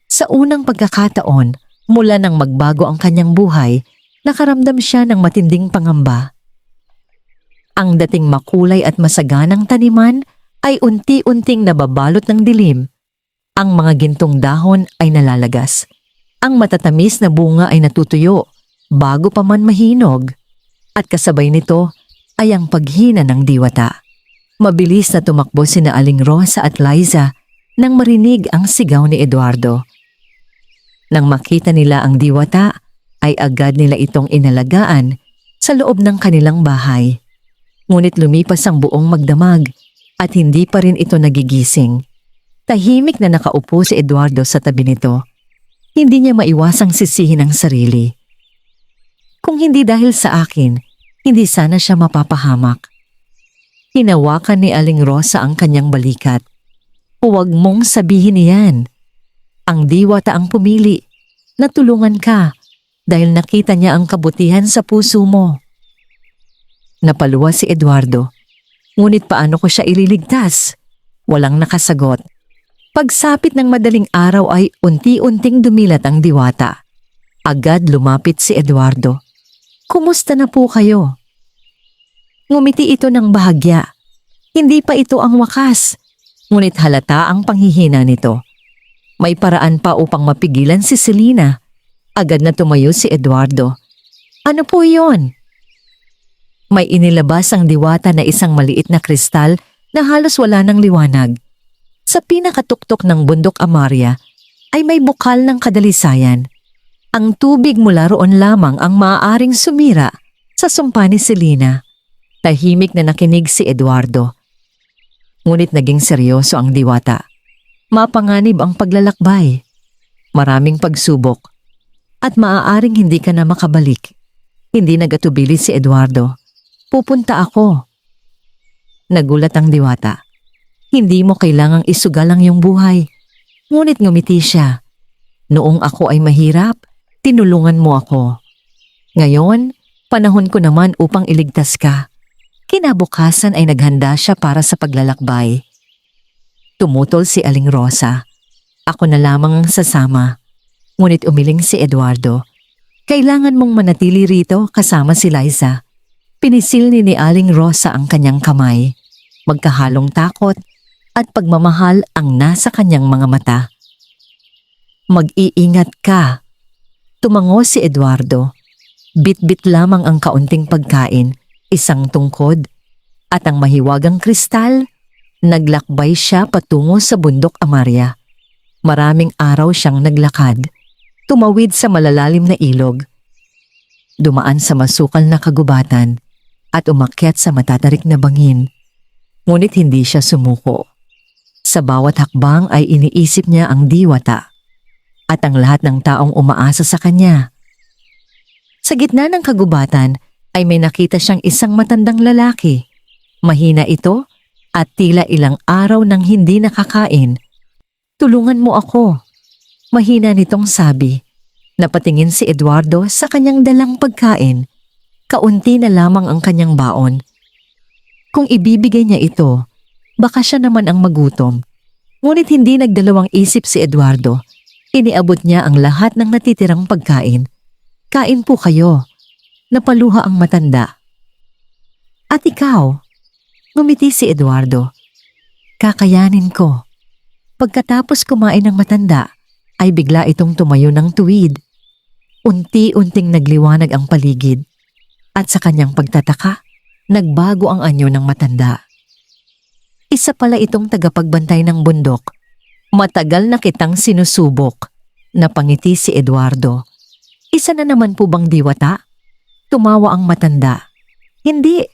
Speaker 1: Sa unang pagkakataon, mula nang magbago ang kanyang buhay, nakaramdam siya ng matinding pangamba. Ang dating makulay at masaganang taniman ay unti-unting nababalot ng dilim. Ang mga gintong dahon ay nalalagas. Ang matatamis na bunga ay natutuyo bago pa man mahinog. At kasabay nito ay ang paghina ng diwata. Mabilis na tumakbo sina Aling Rosa at Liza nang marinig ang sigaw ni Eduardo. Nang makita nila ang diwata, ay agad nila itong inalagaan sa loob ng kanilang bahay. Ngunit lumipas ang buong magdamag at hindi pa rin ito nagigising. Tahimik na nakaupo si Eduardo sa tabi nito. Hindi niya maiwasang sisihin ang sarili. Kung hindi dahil sa akin, hindi sana siya mapapahamak. Hinawakan ni Aling Rosa ang kanyang balikat. Huwag mong sabihin iyan. Ang diwata ang pumili. Natulungan ka dahil nakita niya ang kabutihan sa puso mo. Napaluwa si Eduardo. Ngunit paano ko siya ililigtas? Walang nakasagot. Pagsapit ng madaling araw ay unti-unting dumilat ang diwata. Agad lumapit si Eduardo. Kumusta na po kayo? Ngumiti ito ng bahagya. Hindi pa ito ang wakas. Ngunit halata ang panghihina nito. May paraan pa upang mapigilan si Selena. Agad na tumayo si Eduardo. Ano po yon? May inilabas ang diwata na isang maliit na kristal na halos wala ng liwanag. Sa pinakatuktok ng bundok Amaria ay may bukal ng kadalisayan. Ang tubig mula roon lamang ang maaaring sumira sa sumpa ni Selena. Tahimik na nakinig si Eduardo. Ngunit naging seryoso ang diwata. Mapanganib ang paglalakbay. Maraming pagsubok. At maaaring hindi ka na makabalik. Hindi nagatubili si Eduardo. Pupunta ako. Nagulat ang diwata. Hindi mo kailangang isugal ang iyong buhay. Ngunit ngumiti siya. Noong ako ay mahirap, tinulungan mo ako. Ngayon, panahon ko naman upang iligtas ka. Kinabukasan ay naghanda siya para sa paglalakbay. Tumutol si Aling Rosa. Ako na lamang ang sasama. Ngunit umiling si Eduardo. Kailangan mong manatili rito kasama si Liza. Pinisil ni Aling Rosa ang kanyang kamay. Magkahalong takot at pagmamahal ang nasa kanyang mga mata. Mag-iingat ka. Tumango si Eduardo. Bit-bit lamang ang kaunting pagkain. Isang tungkod at ang mahiwagang kristal, naglakbay siya patungo sa bundok Amaria. Maraming araw siyang naglakad, tumawid sa malalalim na ilog, dumaan sa masukal na kagubatan at umakyat sa matatarik na bangin. Ngunit hindi siya sumuko. Sa bawat hakbang ay iniisip niya ang diwata at ang lahat ng taong umaasa sa kanya. Sa gitna ng kagubatan, ay may nakita siyang isang matandang lalaki. Mahina ito at tila ilang araw nang hindi nakakain. Tulungan mo ako. Mahina nitong sabi. Napatingin si Eduardo sa kanyang dalang pagkain. Kaunti na lamang ang kanyang baon. Kung ibibigay niya ito, baka siya naman ang magutom. Ngunit hindi nagdalawang isip si Eduardo. Iniabot niya ang lahat ng natitirang pagkain. Kain po kayo. Napaluha ang matanda. At ikaw? Ngumiti si Eduardo. Kakayanin ko. Pagkatapos kumain ng matanda, ay bigla itong tumayo ng tuwid. Unti-unting nagliwanag ang paligid. At sa kanyang pagtataka, nagbago ang anyo ng matanda. Isa pala itong tagapagbantay ng bundok. Matagal na kitang sinusubok. Napangiti si Eduardo. Isa na naman po bang diwata? Tumawa ang matanda. Hindi.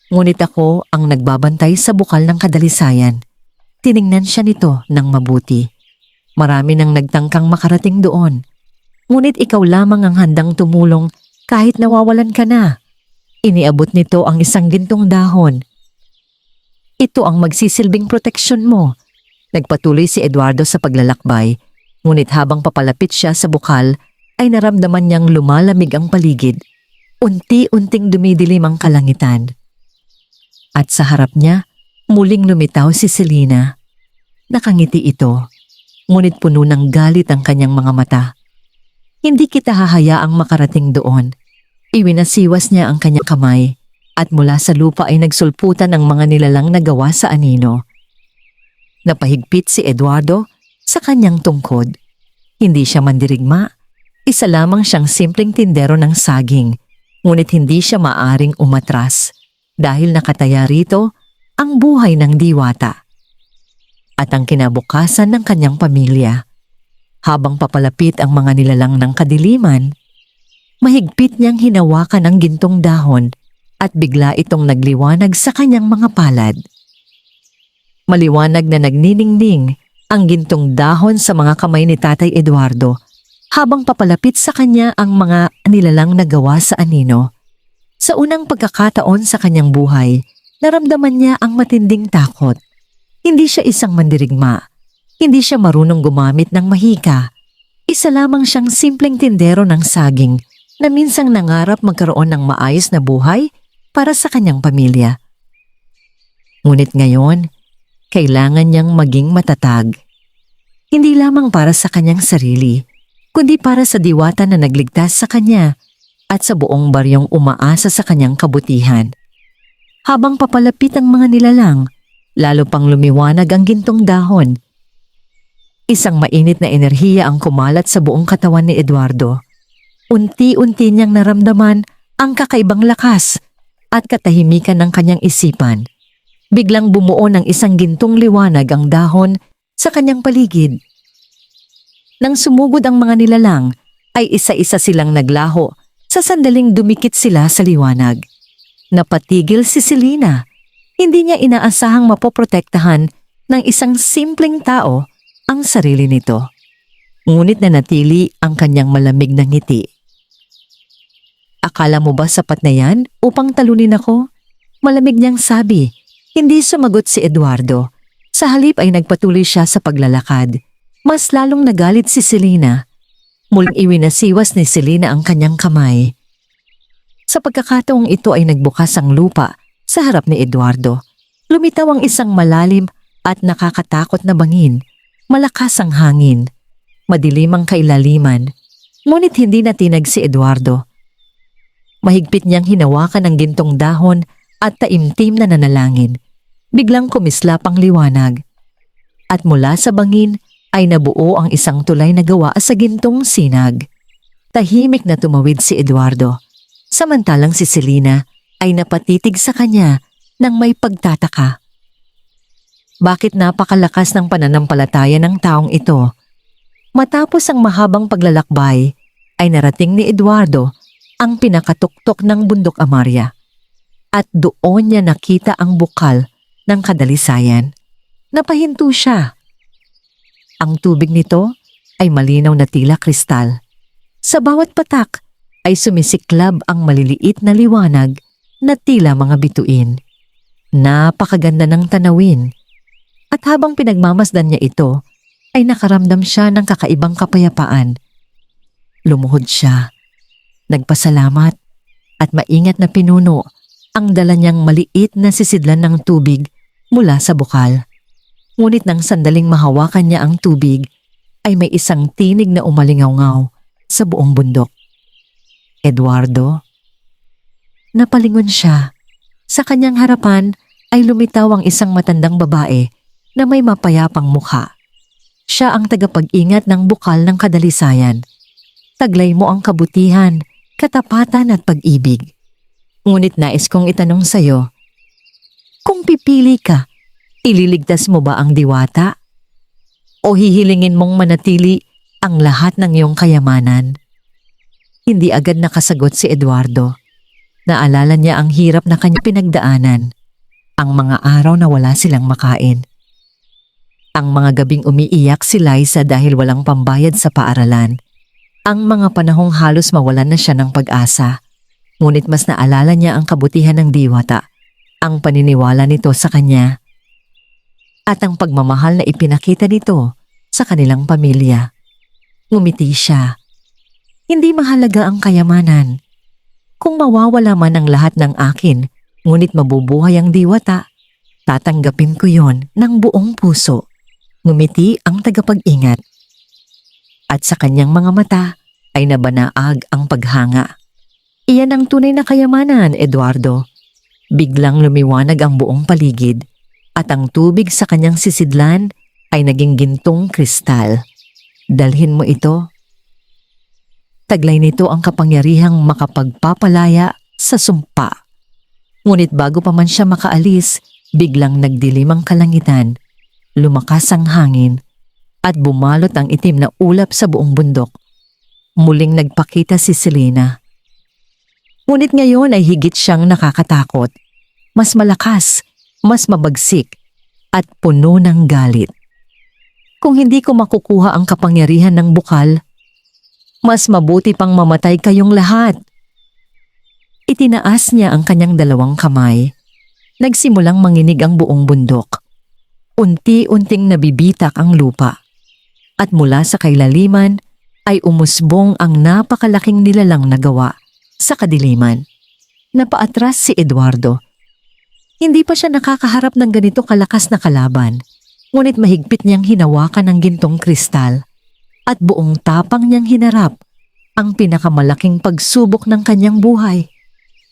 Speaker 1: Ngunit ako ang nagbabantay sa bukal ng kadalisayan. Tiningnan siya nito ng mabuti. Marami nang nagtangkang makarating doon. Ngunit ikaw lamang ang handang tumulong kahit nawawalan ka na. Iniabot nito ang isang gintong dahon. Ito ang magsisilbing proteksyon mo. Nagpatuloy si Eduardo sa paglalakbay. Ngunit habang papalapit siya sa bukal, ay naramdaman niyang lumalamig ang paligid. Unti-unting dumidilim ang kalangitan. At sa harap niya, muling lumitaw si Selena. Nakangiti ito, ngunit puno ng galit ang kanyang mga mata. Hindi kita hahayaang makarating doon. Iwinasiwas niya ang kanyang kamay at mula sa lupa ay nagsulputan ang mga nilalang na gawa sa anino. Napahigpit si Eduardo sa kanyang tungkod. Hindi siya mandirigma. Isa lamang siyang simpleng tindero ng saging, ngunit hindi siya maaring umatras dahil nakataya rito ang buhay ng diwata. at ang kinabukasan ng kanyang pamilya. Habang papalapit ang mga nilalang ng kadiliman, mahigpit niyang hinawakan ang gintong dahon at bigla itong nagliwanag sa kanyang mga palad. Maliwanag na nagniningning ang gintong dahon sa mga kamay ni Tatay Eduardo habang papalapit sa kanya ang mga nilalang nagawa sa anino. Sa unang pagkakataon sa kanyang buhay, naramdaman niya ang matinding takot. Hindi siya isang mandirigma. Hindi siya marunong gumamit ng mahika. Isa lamang siyang simpleng tindero ng saging na minsang nangarap magkaroon ng maayos na buhay para sa kanyang pamilya. Ngunit ngayon, kailangan niyang maging matatag. Hindi lamang para sa kanyang sarili, kundi para sa diwata na nagligtas sa kanya at sa buong baryong umaasa sa kanyang kabutihan. Habang papalapit ang mga nilalang, lalo pang lumiwanag ang gintong dahon. Isang mainit na enerhiya ang kumalat sa buong katawan ni Eduardo. Unti-unti niyang naramdaman ang kakaibang lakas at katahimikan ng kanyang isipan. Biglang bumuo ng isang gintong liwanag ang dahon sa kanyang paligid. Nang sumugod ang mga nilalang, ay isa-isa silang naglaho sa sandaling dumikit sila sa liwanag. Napatigil si Selena. Hindi niya inaasahang mapoprotektahan ng isang simpleng tao ang sarili nito. Ngunit nanatili ang kanyang malamig na ngiti. Akala mo ba sapat na yan upang talunin ako? Malamig niyang sabi. Hindi sumagot si Eduardo. Sa halip ay nagpatuloy siya sa paglalakad. Mas lalong nagalit si Selena. Muling iwinasiwas ni Selena ang kanyang kamay. Sa pagkakataong ito ay nagbukas ang lupa sa harap ni Eduardo. Lumitaw ang isang malalim at nakakatakot na bangin. Malakas ang hangin. Madilim ang kailaliman. Ngunit hindi natinag si Eduardo. Mahigpit niyang hinawakan ang gintong dahon at taimtim na nanalangin. Biglang kumislap ang liwanag. At mula sa bangin ay nabuo ang isang tulay na gawa sa gintong sinag. Tahimik na tumawid si Eduardo. Samantalang si Selena ay napatitig sa kanya nang may pagtataka. Bakit napakalakas ng pananampalataya ng taong ito? Matapos ang mahabang paglalakbay, ay narating ni Eduardo ang pinakatuktok ng bundok Amaria. At doon niya nakita ang bukal ng kadalisayan. Napahinto siya. Ang tubig nito ay malinaw na tila kristal. Sa bawat patak ay sumisiklab ang maliliit na liwanag na tila mga bituin. Napakaganda ng tanawin. At habang pinagmamasdan niya ito, ay nakaramdam siya ng kakaibang kapayapaan. Lumuhod siya. Nagpasalamat at maingat na pinuno ang dala niyang maliit na sisidlan ng tubig mula sa bukal. Ngunit nang sandaling mahawakan niya ang tubig, ay may isang tinig na umalingaw-ngaw sa buong bundok. Eduardo? Napalingon siya. Sa kanyang harapan ay lumitaw ang isang matandang babae na may mapayapang mukha. Siya ang tagapag-ingat ng bukal ng kadalisayan. Taglay mo ang kabutihan, katapatan at pag-ibig. Ngunit nais kong itanong sa'yo, kung pipili ka, ililigtas mo ba ang diwata? O hihilingin mong manatili ang lahat ng iyong kayamanan? Hindi agad nakasagot si Eduardo. Naalala niya ang hirap na kanya pinagdaanan, ang mga araw na wala silang makain. Ang mga gabing umiiyak si Liza dahil walang pambayad sa paaralan. Ang mga panahong halos mawalan na siya ng pag-asa. Ngunit mas naalala niya ang kabutihan ng diwata, ang paniniwala nito sa kanya, at ang pagmamahal na ipinakita nito sa kanilang pamilya. Ngumiti siya. Hindi mahalaga ang kayamanan. Kung mawawala man ang lahat ng akin, ngunit mabubuhay ang diwata, tatanggapin ko yon ng buong puso. Ngumiti ang tagapag-ingat. At sa kanyang mga mata ay nabanaag ang paghanga. Iyan ang tunay na kayamanan, Eduardo. Biglang lumiwanag ang buong paligid at ang tubig sa kanyang sisidlan ay naging gintong kristal. Dalhin mo ito. Taglay nito ang kapangyarihang makapagpapalaya sa sumpa. Ngunit bago pa man siya makaalis, biglang nagdilim ang kalangitan. lumakas ang hangin at bumalot ang itim na ulap sa buong bundok. Muling nagpakita si Selena. Ngunit ngayon ay higit siyang nakakatakot. Mas malakas, mas mabagsik, at puno ng galit. Kung hindi ko makukuha ang kapangyarihan ng bukal, mas mabuti pang mamatay kayong lahat. Itinaas niya ang kanyang dalawang kamay. Nagsimulang manginig ang buong bundok. Unti-unting nabibitak ang lupa. At mula sa kailaliman ay umusbong ang napakalaking nilalang na gawa sa kadiliman. Napaatras si Eduardo. Hindi pa siya nakakaharap ng ganito kalakas na kalaban, ngunit mahigpit niyang hinawakan ang gintong kristal at buong tapang niyang hinarap ang pinakamalaking pagsubok ng kanyang buhay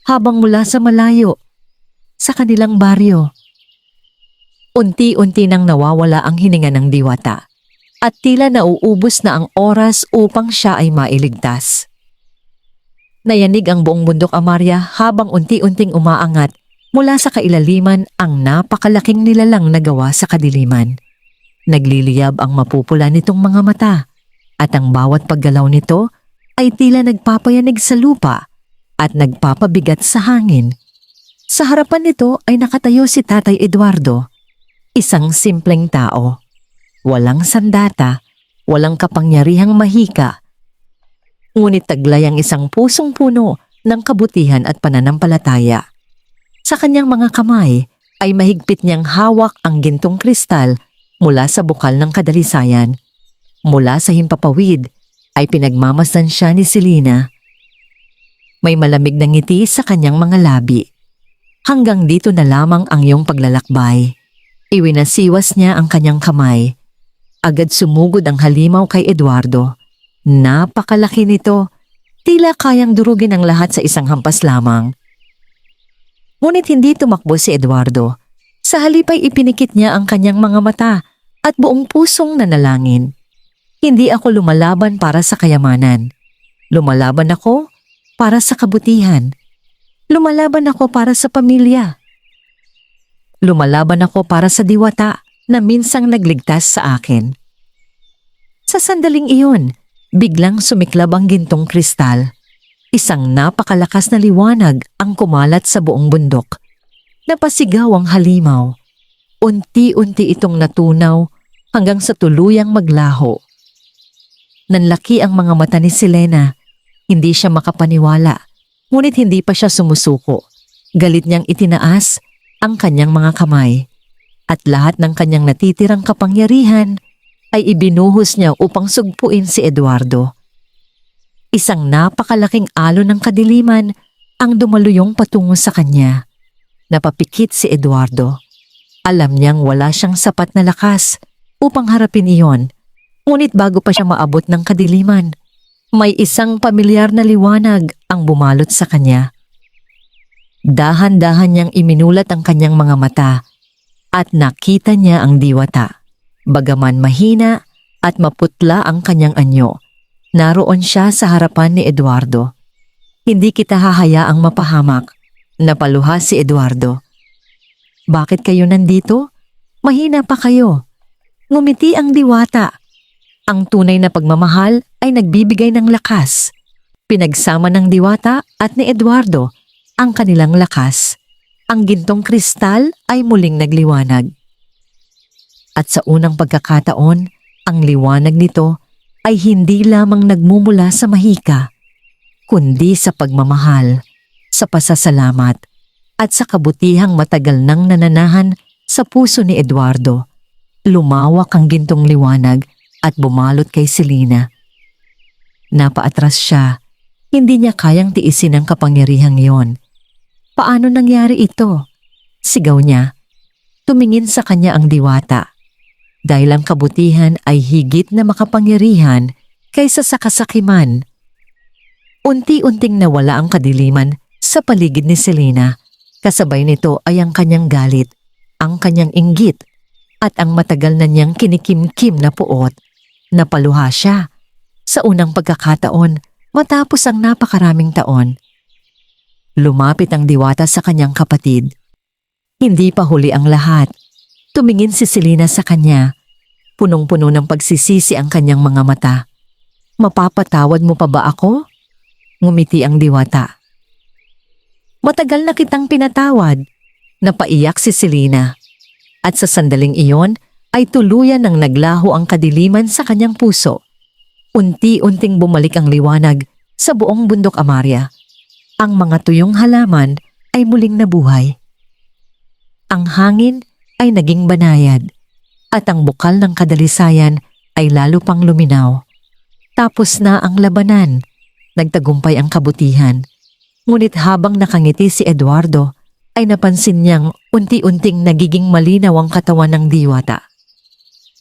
Speaker 1: habang mula sa malayo, sa kanilang baryo. Unti-unti nang nawawala ang hininga ng diwata at tila nauubos na ang oras upang siya ay mailigtas. Nayanig ang buong bundok, Amaria, habang unti-unting umaangat mula sa kailaliman ang napakalaking nilalang na gawa sa kadiliman. Nagliliyab ang mapupula nitong mga mata at ang bawat paggalaw nito ay tila nagpapayanig sa lupa at nagpapabigat sa hangin. Sa harapan nito ay nakatayo si Tatay Eduardo, isang simpleng tao. Walang sandata, walang kapangyarihang mahika. Ngunit taglay ang isang pusong puno ng kabutihan at pananampalataya. Sa kanyang mga kamay ay mahigpit niyang hawak ang gintong kristal mula sa bukal ng kadalisayan. Mula sa himpapawid ay pinagmamasdan siya ni Selena. May malamig na ngiti sa kanyang mga labi. Hanggang dito na lamang ang iyong paglalakbay. Iwinasiwas niya ang kanyang kamay. Agad sumugod ang halimaw kay Eduardo. Napakalaki nito. Tila kayang durugin ang lahat sa isang hampas lamang. Ngunit hindi tumakbo si Eduardo. Sa halip ay ipinikit niya ang kanyang mga mata at buong pusong nanalangin. Hindi ako lumalaban para sa kayamanan. Lumalaban ako para sa kabutihan. Lumalaban ako para sa pamilya. Lumalaban ako para sa diwata na minsang nagligtas sa akin. Sa sandaling iyon, biglang sumiklab ang gintong kristal. Isang napakalakas na liwanag ang kumalat sa buong bundok. Napasigaw ang halimaw. Unti-unti itong natunaw hanggang sa tuluyang maglaho. Nanlaki ang mga mata ni Selena. Hindi siya makapaniwala, ngunit hindi pa siya sumusuko. Galit niyang itinaas ang kanyang mga kamay. At lahat ng kanyang natitirang kapangyarihan ay ibinuhos niya upang sugpuin si Eduardo. Isang napakalaking alon ng kadiliman ang dumaluyong patungo sa kanya. Napapikit si Eduardo. Alam niyang wala siyang sapat na lakas upang harapin iyon. Ngunit bago pa siya maabot ng kadiliman, may isang pamilyar na liwanag ang bumalot sa kanya. Dahan-dahan niyang iminulat ang kanyang mga mata at nakita niya ang diwata. Bagaman mahina at maputla ang kanyang anyo, naroon siya sa harapan ni Eduardo. Hindi kita hahayaang mapahamak. Napaluha si Eduardo. Bakit kayo nandito? Mahina pa kayo. Ngumiti ang diwata. Ang tunay na pagmamahal ay nagbibigay ng lakas. Pinagsama ng diwata at ni Eduardo ang kanilang lakas. Ang gintong kristal ay muling nagliwanag. At sa unang pagkakataon, ang liwanag nito ay hindi lamang nagmumula sa mahika, kundi sa pagmamahal, sa pasasalamat, at sa kabutihang matagal nang nananahan sa puso ni Eduardo. Lumawak ang gintong liwanag at bumalot kay Selena. Napaatras siya. Hindi niya kayang tiisin ang kapangyarihang iyon. Paano nangyari ito? Sigaw niya. Tumingin sa kanya ang diwata. Dahil ang kabutihan ay higit na makapangyarihan kaysa sa kasakiman. Unti-unting nawala ang kadiliman sa paligid ni Selena. Kasabay nito ay ang kanyang galit, ang kanyang inggit, at ang matagal na niyang kinikim-kim na puot. Napaluha siya. Sa unang pagkakataon, matapos ang napakaraming taon. Lumapit ang diwata sa kanyang kapatid. Hindi pa huli ang lahat. Tumingin si Selena sa kanya. Punong-puno ng pagsisisi ang kanyang mga mata. Mapapatawad mo pa ba ako? Ngumiti ang diwata. Matagal na kitang pinatawad. Napaiyak si Selena. At sa sandaling iyon ay tuluyan ng naglaho ang kadiliman sa kanyang puso. Unti-unting bumalik ang liwanag sa buong bundok Amaria. Ang mga tuyong halaman ay muling nabuhay. Ang hangin ay naging banayad at ang bukal ng kadalisayan ay lalo pang luminaw. Tapos na ang labanan. Nagtagumpay ang kabutihan. Ngunit habang nakangiti si Eduardo, ay napansin niyang unti-unting nagiging malinaw ang katawan ng diwata.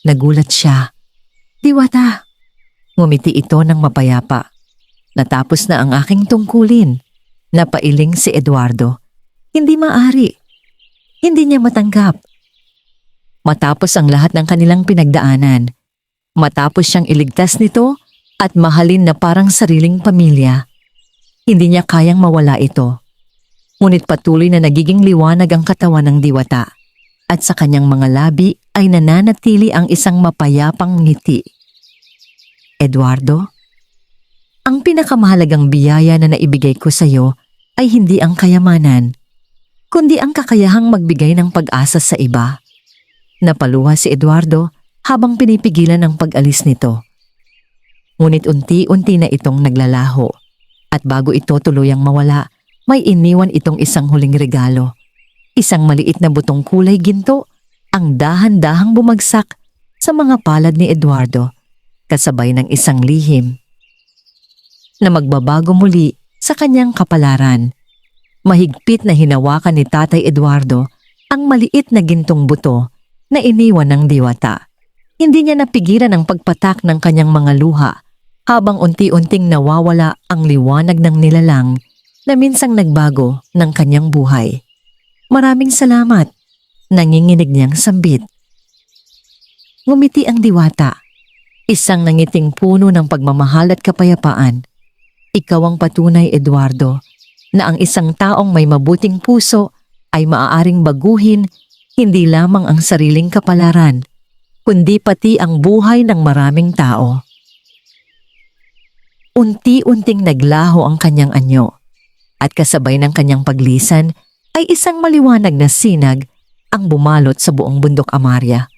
Speaker 1: Nagulat siya. Diwata! Ngumiti ito ng mapayapa. Natapos na ang aking tungkulin. Napailing si Eduardo. Hindi maari. Hindi niya matanggap. Matapos ang lahat ng kanilang pinagdaanan, matapos siyang iligtas nito at mahalin na parang sariling pamilya, hindi niya kayang mawala ito. Ngunit patuloy na nagiging liwanag ang katawan ng diwata at sa kanyang mga labi ay nananatili ang isang mapayapang ngiti. Eduardo, ang pinakamahalagang biyaya na naibigay ko sa iyo ay hindi ang kayamanan, kundi ang kakayahang magbigay ng pag-asa sa iba. Napaluha si Eduardo habang pinipigilan ang pag-alis nito. Ngunit unti-unti na itong naglalaho at bago ito tuluyang mawala, may iniwan itong isang huling regalo. Isang maliit na butong kulay ginto ang dahan-dahang bumagsak sa mga palad ni Eduardo kasabay ng isang lihim na magbabago muli sa kanyang kapalaran. Mahigpit na hinawakan ni Tatay Eduardo ang maliit na gintong buto na iniwan ng diwata. Hindi niya napigilan ang pagpatak ng kanyang mga luha habang unti-unting nawawala ang liwanag ng nilalang na minsang nagbago ng kanyang buhay. Maraming salamat, nanginginig niyang sambit. Ngumiti ang diwata, isang nangiting puno ng pagmamahal at kapayapaan. Ikaw ang patunay, Eduardo, na ang isang taong may mabuting puso ay maaaring baguhin hindi lamang ang sariling kapalaran, kundi pati ang buhay ng maraming tao. Unti-unting naglaho ang kanyang anyo at kasabay ng kanyang paglisan ay isang maliwanag na sinag ang bumalot sa buong bundok Amaria.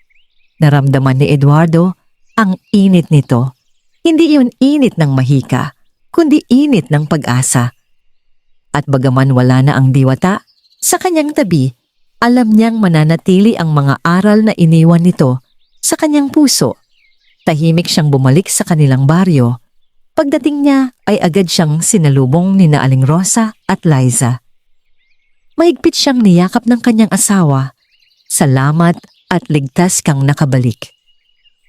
Speaker 1: Naramdaman ni Eduardo ang init nito. Hindi iyon init ng mahika, kundi init ng pag-asa. At bagaman wala na ang diwata, sa kanyang tabi, alam niyang mananatili ang mga aral na iniwan nito sa kanyang puso. Tahimik siyang bumalik sa kanilang baryo. Pagdating niya ay agad siyang sinalubong ni Aling Rosa at Liza. Mahigpit siyang niyakap ng kanyang asawa. Salamat at ligtas kang nakabalik.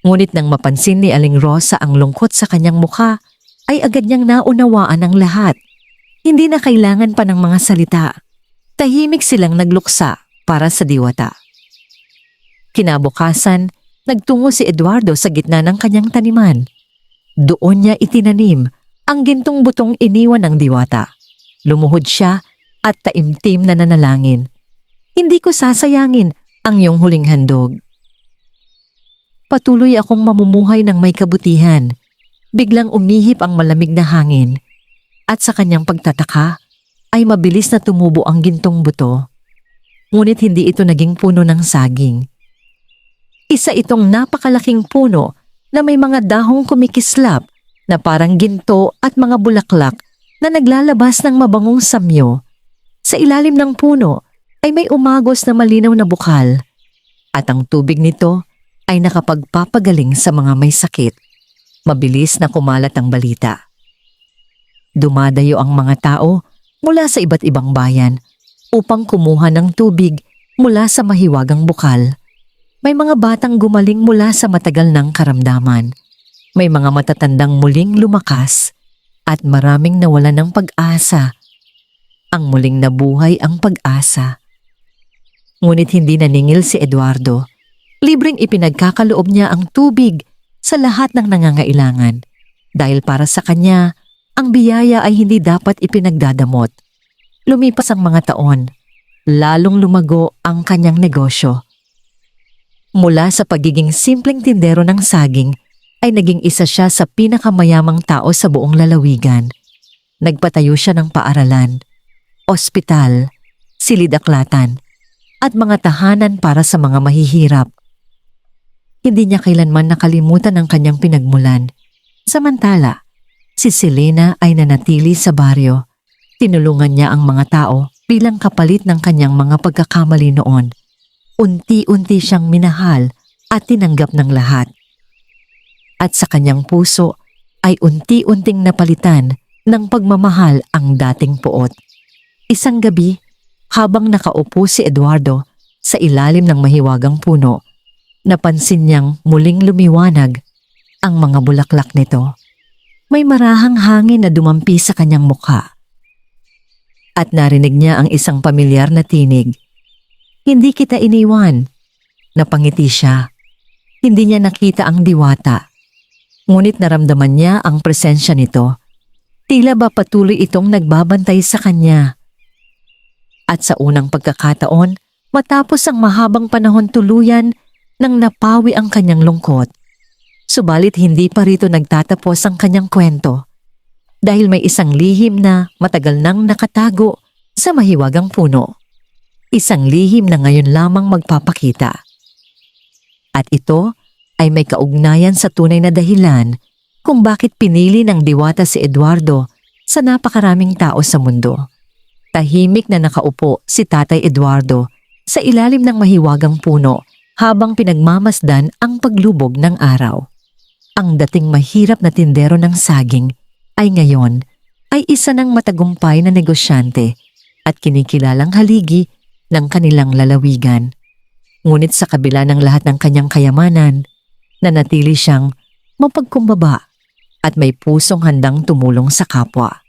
Speaker 1: Ngunit nang mapansin ni Aling Rosa ang lungkot sa kanyang mukha, ay agad niyang naunawaan ang lahat. Hindi na kailangan pa ng mga salita. Tahimik silang nagluksa para sa diwata. Kinabukasan, nagtungo si Eduardo sa gitna ng kanyang taniman. Doon niya itinanim ang gintong butong iniwan ng diwata. Lumuhod siya at taimtim na nanalangin. Hindi ko sasayangin ang iyong huling handog. Patuloy akong mamumuhay ng may kabutihan. Biglang umihip ang malamig na hangin at sa kanyang pagtataka ay mabilis na tumubo ang gintong buto. Ngunit hindi ito naging puno ng saging. Isa itong napakalaking puno na may mga dahong kumikislap na parang ginto at mga bulaklak na naglalabas ng mabangong samyo. Sa ilalim ng puno ay may umagos na malinaw na bukal at ang tubig nito ay nakapagpapagaling sa mga may sakit. Mabilis na kumalat ang balita. Dumadayo ang mga tao mula sa iba't ibang bayan upang kumuha ng tubig mula sa mahiwagang bukal. May mga batang gumaling mula sa matagal ng karamdaman. May mga matatandang muling lumakas at maraming nawalan ng pag-asa. Ang muling nabuhay ang pag-asa. Ngunit hindi naningil si Eduardo. Libreng ipinagkakaloob niya ang tubig sa lahat ng nangangailangan dahil para sa kanya, ang biyaya ay hindi dapat ipinagdadamot. Lumipas ang mga taon, lalong lumago ang kanyang negosyo. Mula sa pagiging simpleng tindero ng saging, ay naging isa siya sa pinakamayamang tao sa buong lalawigan. Nagpatayo siya ng paaralan, ospital, silid-aklatan, at mga tahanan para sa mga mahihirap. Hindi niya kailanman nakalimutan ang kanyang pinagmulan. Samantala, si Selena ay nanatili sa baryo. Tinulungan niya ang mga tao bilang kapalit ng kanyang mga pagkakamali noon. Unti-unti siyang minahal at tinanggap ng lahat. At sa kanyang puso ay unti-unting napalitan ng pagmamahal ang dating puot. Isang gabi, habang nakaupo si Eduardo sa ilalim ng mahiwagang puno, napansin niyang muling lumiwanag ang mga bulaklak nito. May marahang hangin na dumampi sa kanyang mukha. At narinig niya ang isang pamilyar na tinig. Hindi kita iniwan. Napangiti siya. Hindi niya nakita ang diwata. Ngunit naramdaman niya ang presensya nito. Tila ba patuloy itong nagbabantay sa kanya. At sa unang pagkakataon, matapos ang mahabang panahon tuluyan nang napawi ang kanyang lungkot. Subalit hindi pa rito nagtatapos ang kanyang kwento. Dahil may isang lihim na matagal nang nakatago sa mahiwagang puno. Isang lihim na ngayon lamang magpapakita. At ito ay may kaugnayan sa tunay na dahilan kung bakit pinili ng diwata si Eduardo sa napakaraming tao sa mundo. Tahimik na nakaupo si Tatay Eduardo sa ilalim ng mahiwagang puno habang pinagmamasdan ang paglubog ng araw. Ang dating mahirap na tindero ng saging ay ngayon ay isa ng matagumpay na negosyante at kinikilalang haligi ng kanilang lalawigan. Ngunit sa kabila ng lahat ng kanyang kayamanan, nanatili siyang mapagkumbaba at may pusong handang tumulong sa kapwa.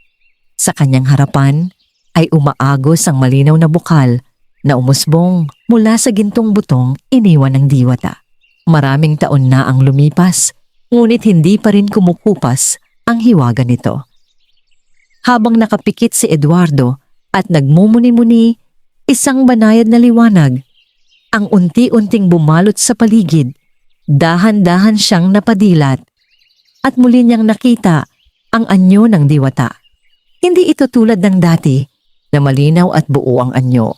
Speaker 1: Sa kanyang harapan ay umaagos ang malinaw na bukal na umusbong mula sa gintong butong iniwan ng diwata. Maraming taon na ang lumipas, ngunit hindi pa rin kumukupas ang hiwaga nito. Habang nakapikit si Eduardo at nagmumuni-muni, isang banayad na liwanag ang unti-unting bumalot sa paligid. Dahan-dahan siyang napadilat at muli niyang nakita ang anyo ng diwata. Hindi ito tulad ng dati na malinaw at buo ang anyo.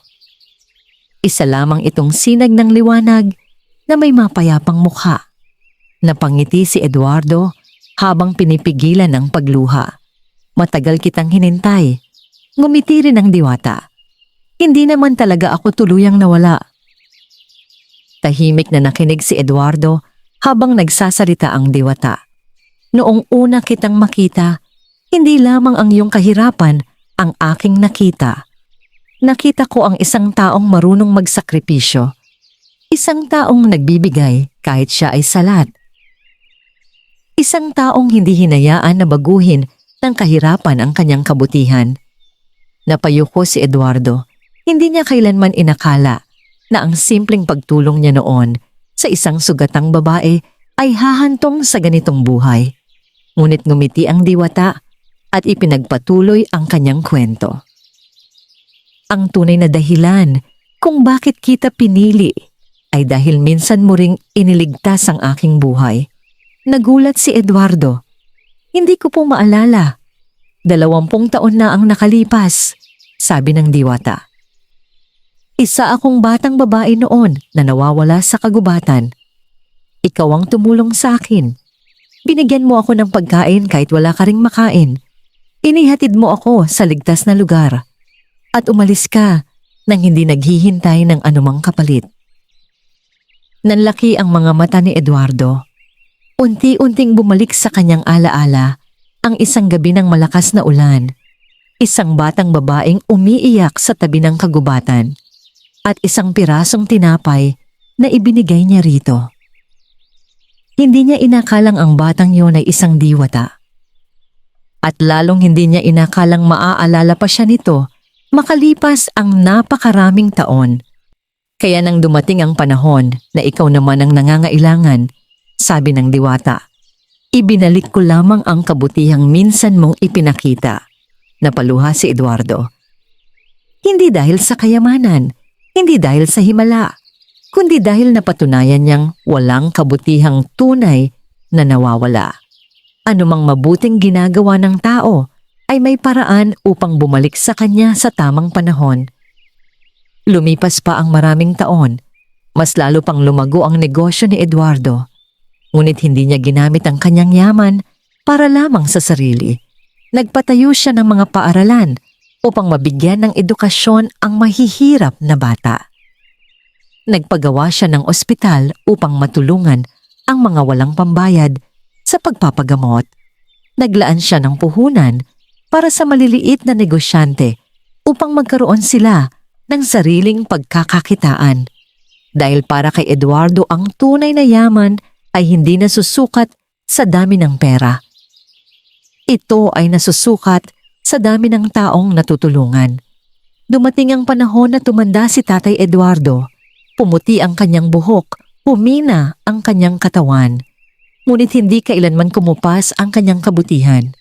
Speaker 1: Isa lamang itong sinag ng liwanag na may mapayapang mukha. Napangiti si Eduardo habang pinipigilan ng pagluha. Matagal kitang hinintay. Ngumiti rin ang diwata. Hindi naman talaga ako tuluyang nawala. Tahimik na nakinig si Eduardo habang nagsasalita ang diwata. Noong una kitang makita, hindi lamang ang iyong kahirapan ang aking nakita. Nakita ko ang isang taong marunong magsakripisyo. Isang taong nagbibigay kahit siya ay salat. Isang taong hindi hinayaan na baguhin ng kahirapan ang kanyang kabutihan. Napayuko si Eduardo. Hindi niya kailanman inakala na ang simpleng pagtulong niya noon sa isang sugatang babae ay hahantong sa ganitong buhay. Ngunit ngumiti ang diwata at ipinagpatuloy ang kanyang kwento. Ang tunay na dahilan kung bakit kita pinili ay dahil minsan mo ring iniligtas ang aking buhay. Nagulat si Eduardo. Hindi ko po maalala. 20 taon na ang nakalipas, sabi ng diwata. Isa akong batang babae noon na nawawala sa kagubatan. Ikaw ang tumulong sa akin. Binigyan mo ako ng pagkain kahit wala ka ring makain. Inihatid mo ako sa ligtas na lugar. At umalis ka nang hindi naghihintay ng anumang kapalit. Nanlaki ang mga mata ni Eduardo. Unti-unting bumalik sa kanyang alaala ang isang gabi ng malakas na ulan. Isang batang babaeng umiiyak sa tabi ng kagubatan. At isang pirasong tinapay na ibinigay niya rito. Hindi niya inakalang ang batang yon ay isang diwata. At lalong hindi niya inakalang maaalala pa siya nito makalipas ang napakaraming taon. Kaya nang dumating ang panahon na ikaw naman ang nangangailangan, sabi ng diwata, ibinalik ko lamang ang kabutihang minsan mong ipinakita. Napaluha si Eduardo. Hindi dahil sa kayamanan, hindi dahil sa himala, kundi dahil napatunayan niyang walang kabutihang tunay na nawawala. Anumang mabuting ginagawa ng tao ay may paraan upang bumalik sa kanya sa tamang panahon. Lumipas pa ang maraming taon, mas lalo pang lumago ang negosyo ni Eduardo. Ngunit hindi niya ginamit ang kanyang yaman para lamang sa sarili. Nagpatayo siya ng mga paaralan upang mabigyan ng edukasyon ang mahihirap na bata. Nagpagawa siya ng ospital upang matulungan ang mga walang pambayad sa pagpapagamot. Naglaan siya ng puhunan para sa maliliit na negosyante upang magkaroon sila ng sariling pagkakakitaan. Dahil para kay Eduardo ang tunay na yaman ay hindi nasusukat sa dami ng pera. Ito ay nasusukat sa dami ng taong natutulungan. Dumating ang panahon na tumanda si Tatay Eduardo. Pumuti ang kanyang buhok, humina ang kanyang katawan. Ngunit hindi kailanman kumupas ang kanyang kabutihan.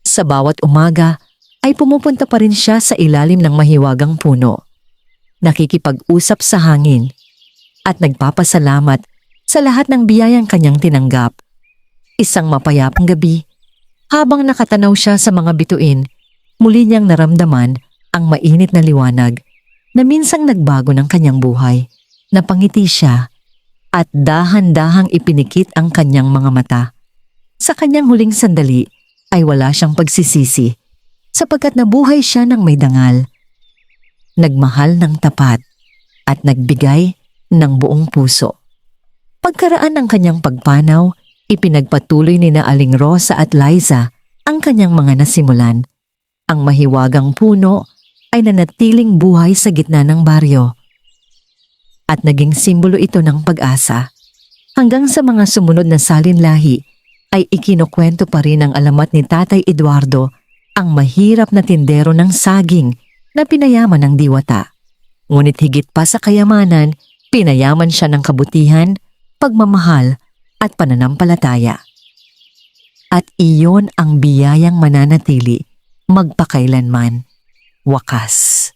Speaker 1: Sa bawat umaga ay pumupunta pa rin siya sa ilalim ng mahiwagang puno. Nakikipag-usap sa hangin at nagpapasalamat sa lahat ng biyayang kanyang tinanggap. Isang mapayapang gabi, habang nakatanaw siya sa mga bituin, muli niyang naramdaman ang mainit na liwanag na minsang nagbago ng kanyang buhay. Napangiti siya at dahan-dahang ipinikit ang kanyang mga mata. Sa kanyang huling sandali ay wala siyang pagsisisi sapagkat nabuhay siya ng may dangal. Nagmahal ng tapat at nagbigay ng buong puso. Pagkaraan ng kanyang pagpanaw, ipinagpatuloy ni na Aling Rosa at Liza ang kanyang mga nasimulan. Ang mahiwagang puno ay nanatiling buhay sa gitna ng baryo. At naging simbolo ito ng pag-asa. Hanggang sa mga sumunod na salinlahi ay ikinukwento pa rin ang alamat ni Tatay Eduardo, ang mahirap na tindero ng saging na pinayaman ng diwata. Ngunit higit pa sa kayamanan, pinayaman siya ng kabutihan, pagmamahal at pananampalataya. At iyon ang biyayang mananatili magpakailanman. Wakas.